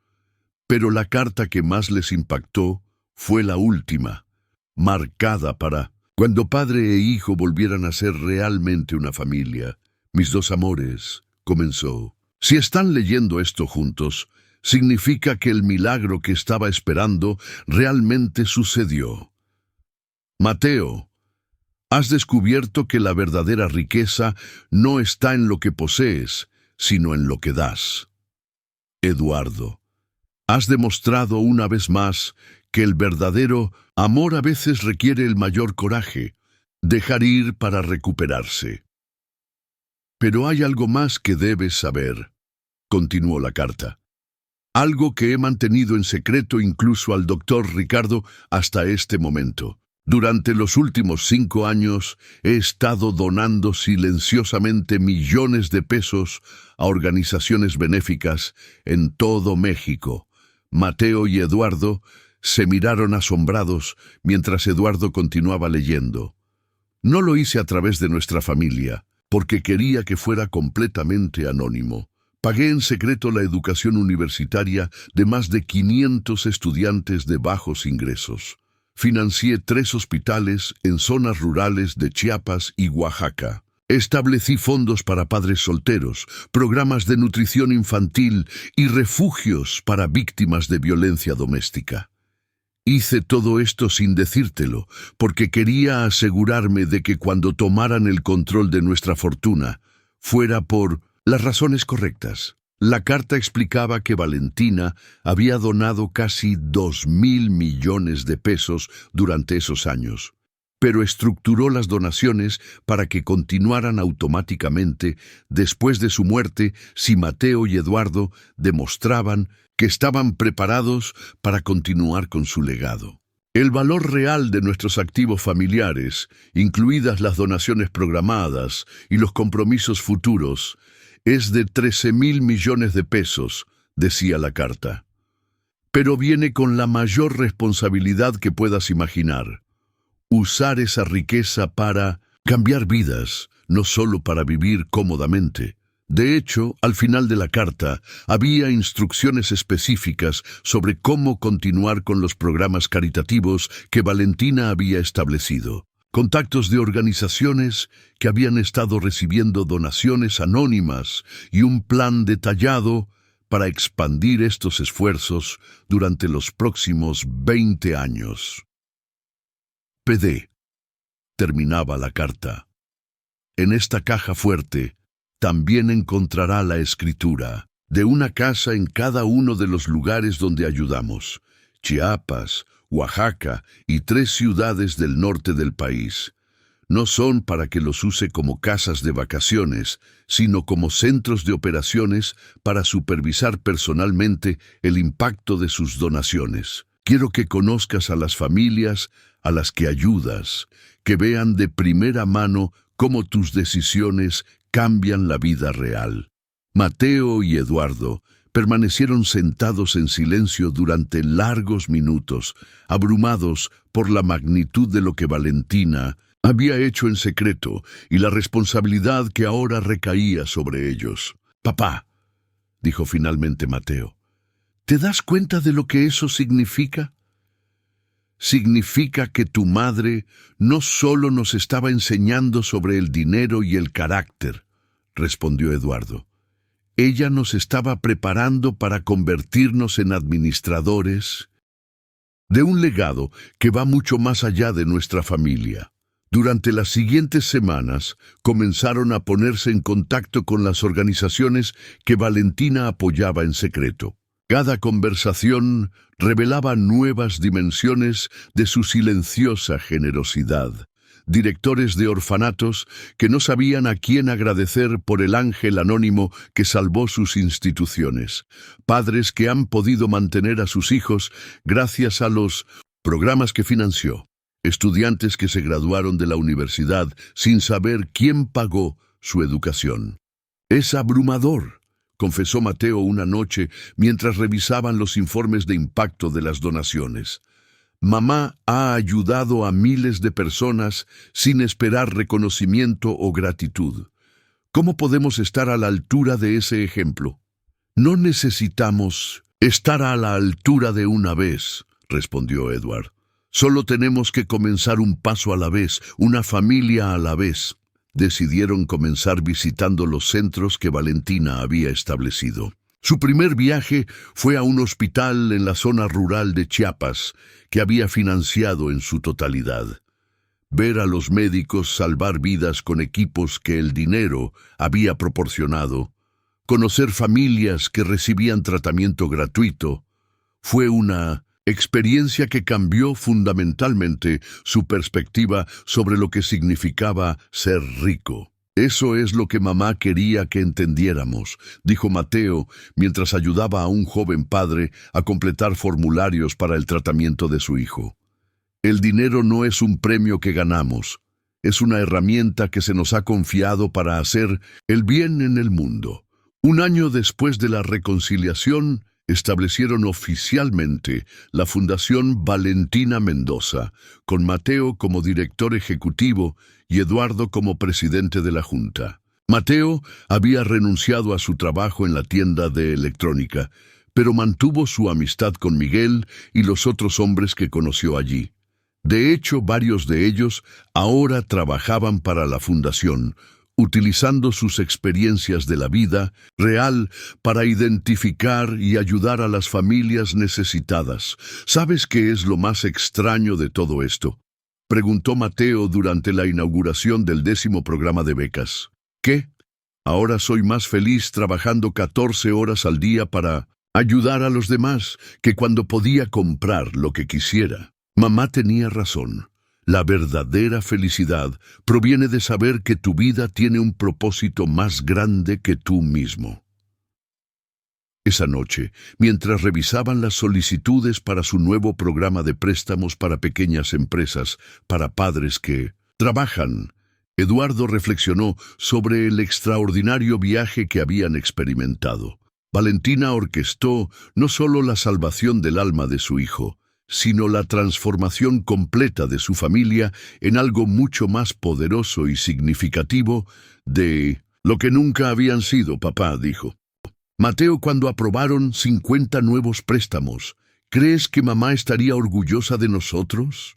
Pero la carta que más les impactó fue la última, marcada para cuando padre e hijo volvieran a ser realmente una familia. «Mis 2 amores», comenzó. «Si están leyendo esto juntos, significa que el milagro que estaba esperando realmente sucedió. Mateo, has descubierto que la verdadera riqueza no está en lo que posees, sino en lo que das. Eduardo, has demostrado una vez más que el verdadero amor a veces requiere el mayor coraje, dejar ir para recuperarse. Pero hay algo más que debes saber», continuó la carta. «Algo que he mantenido en secreto incluso al doctor Ricardo hasta este momento. Durante los últimos 5 años he estado donando silenciosamente millones de pesos a organizaciones benéficas en todo México». Mateo y Eduardo se miraron asombrados mientras Eduardo continuaba leyendo. «No lo hice a través de nuestra familia, porque quería que fuera completamente anónimo. Pagué en secreto la educación universitaria de más de 500 estudiantes de bajos ingresos. Financié 3 hospitales en zonas rurales de Chiapas y Oaxaca. Establecí fondos para padres solteros, programas de nutrición infantil y refugios para víctimas de violencia doméstica. Hice todo esto sin decírtelo, porque quería asegurarme de que cuando tomaran el control de nuestra fortuna, fuera por las razones correctas». La carta explicaba que Valentina había donado casi 2.000 millones de pesos durante esos años, pero estructuró las donaciones para que continuaran automáticamente después de su muerte si Mateo y Eduardo demostraban que estaban preparados para continuar con su legado. El valor real de nuestros activos familiares, incluidas las donaciones programadas y los compromisos futuros, es de 13.000 millones de pesos, decía la carta. pero viene con la mayor responsabilidad que puedas imaginar. Usar esa riqueza para cambiar vidas, no solo para vivir cómodamente. De hecho, al final de la carta, había instrucciones específicas sobre cómo continuar con los programas caritativos que Valentina había establecido. Contactos de organizaciones que habían estado recibiendo donaciones anónimas y un plan detallado para expandir estos esfuerzos durante los próximos 20 años. PD. Terminaba la carta. En esta caja fuerte también encontrará la escritura de una casa en cada uno de los lugares donde ayudamos: Chiapas, Oaxaca y 3 ciudades del norte del país. No son para que los use como casas de vacaciones, sino como centros de operaciones para supervisar personalmente el impacto de sus donaciones. Quiero que conozcas a las familias a las que ayudas, que vean de primera mano cómo tus decisiones cambian la vida real. Mateo y Eduardo permanecieron sentados en silencio durante largos minutos, abrumados por la magnitud de lo que Valentina había hecho en secreto y la responsabilidad que ahora recaía sobre ellos. «Papá», dijo finalmente Mateo, «¿te das cuenta de lo que eso significa?» «Significa que tu madre no solo nos estaba enseñando sobre el dinero y el carácter», respondió Eduardo. «Ella nos estaba preparando para convertirnos en administradores de un legado que va mucho más allá de nuestra familia». Durante las siguientes semanas comenzaron a ponerse en contacto con las organizaciones que Valentina apoyaba en secreto. Cada conversación revelaba nuevas dimensiones de su silenciosa generosidad. Directores de orfanatos que no sabían a quién agradecer por el ángel anónimo que salvó sus instituciones. Padres que han podido mantener a sus hijos gracias a los programas que financió. Estudiantes que se graduaron de la universidad sin saber quién pagó su educación. «Es abrumador», confesó Mateo una noche mientras revisaban los informes de impacto de las donaciones. «Mamá ha ayudado a miles de personas sin esperar reconocimiento o gratitud. ¿Cómo podemos estar a la altura de ese ejemplo?» «No necesitamos estar a la altura de una vez», respondió Edward. «Solo tenemos que comenzar un paso a la vez, una familia a la vez». Decidieron comenzar visitando los centros que Valentina había establecido. Su primer viaje fue a un hospital en la zona rural de Chiapas, que había financiado en su totalidad. Ver a los médicos salvar vidas con equipos que el dinero había proporcionado, conocer familias que recibían tratamiento gratuito, fue una experiencia que cambió fundamentalmente su perspectiva sobre lo que significaba ser rico. «Eso es lo que mamá quería que entendiéramos», dijo Mateo mientras ayudaba a un joven padre a completar formularios para el tratamiento de su hijo. «El dinero no es un premio que ganamos, es una herramienta que se nos ha confiado para hacer el bien en el mundo». 1 año después de la reconciliación, establecieron oficialmente la Fundación Valentina Mendoza, con Mateo como director ejecutivo y Eduardo como presidente de la Junta. Mateo había renunciado a su trabajo en la tienda de electrónica, pero mantuvo su amistad con Miguel y los otros hombres que conoció allí. De hecho, varios de ellos ahora trabajaban para la Fundación, utilizando sus experiencias de la vida real para identificar y ayudar a las familias necesitadas. ¿Sabes qué es lo más extraño de todo esto?, preguntó Mateo durante la inauguración del 10º programa de becas. ¿Qué? Ahora soy más feliz trabajando 14 horas al día para ayudar a los demás que cuando podía comprar lo que quisiera. Mamá tenía razón. La verdadera felicidad proviene de saber que tu vida tiene un propósito más grande que tú mismo. Esa noche, mientras revisaban las solicitudes para su nuevo programa de préstamos para pequeñas empresas, para padres que trabajan, Eduardo reflexionó sobre el extraordinario viaje que habían experimentado. Valentina orquestó no solo la salvación del alma de su hijo, sino la transformación completa de su familia en algo mucho más poderoso y significativo de lo que nunca habían sido, papá, dijo. Mateo, cuando aprobaron 50 nuevos préstamos, ¿crees que mamá estaría orgullosa de nosotros?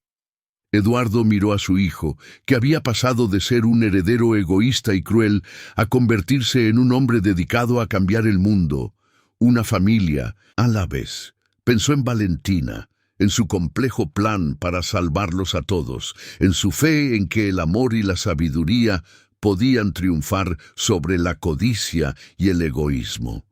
Eduardo miró a su hijo, que había pasado de ser un heredero egoísta y cruel a convertirse en un hombre dedicado a cambiar el mundo, una familia, a la vez. Pensó en Valentina, en su complejo plan para salvarlos a todos, en su fe en que el amor y la sabiduría podían triunfar sobre la codicia y el egoísmo.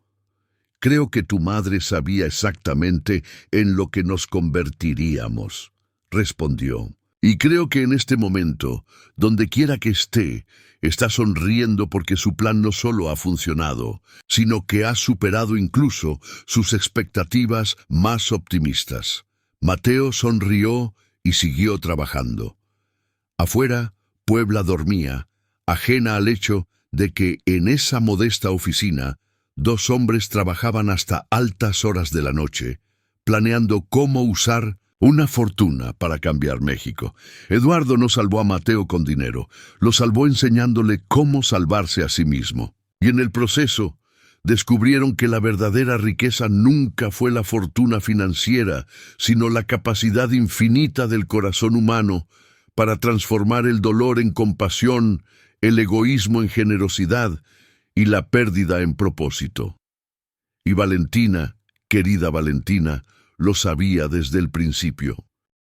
Creo que tu madre sabía exactamente en lo que nos convertiríamos, respondió. Y creo que en este momento, donde quiera que esté, está sonriendo porque su plan no solo ha funcionado, sino que ha superado incluso sus expectativas más optimistas. Mateo sonrió y siguió trabajando. Afuera, Puebla dormía, ajena al hecho de que en esa modesta oficina, 2 hombres trabajaban hasta altas horas de la noche, planeando cómo usar una fortuna para cambiar México. Eduardo no salvó a Mateo con dinero, lo salvó enseñándole cómo salvarse a sí mismo. Y en el proceso, descubrieron que la verdadera riqueza nunca fue la fortuna financiera, sino la capacidad infinita del corazón humano para transformar el dolor en compasión, el egoísmo en generosidad y la pérdida en propósito. Y Valentina, querida Valentina, lo sabía desde el principio.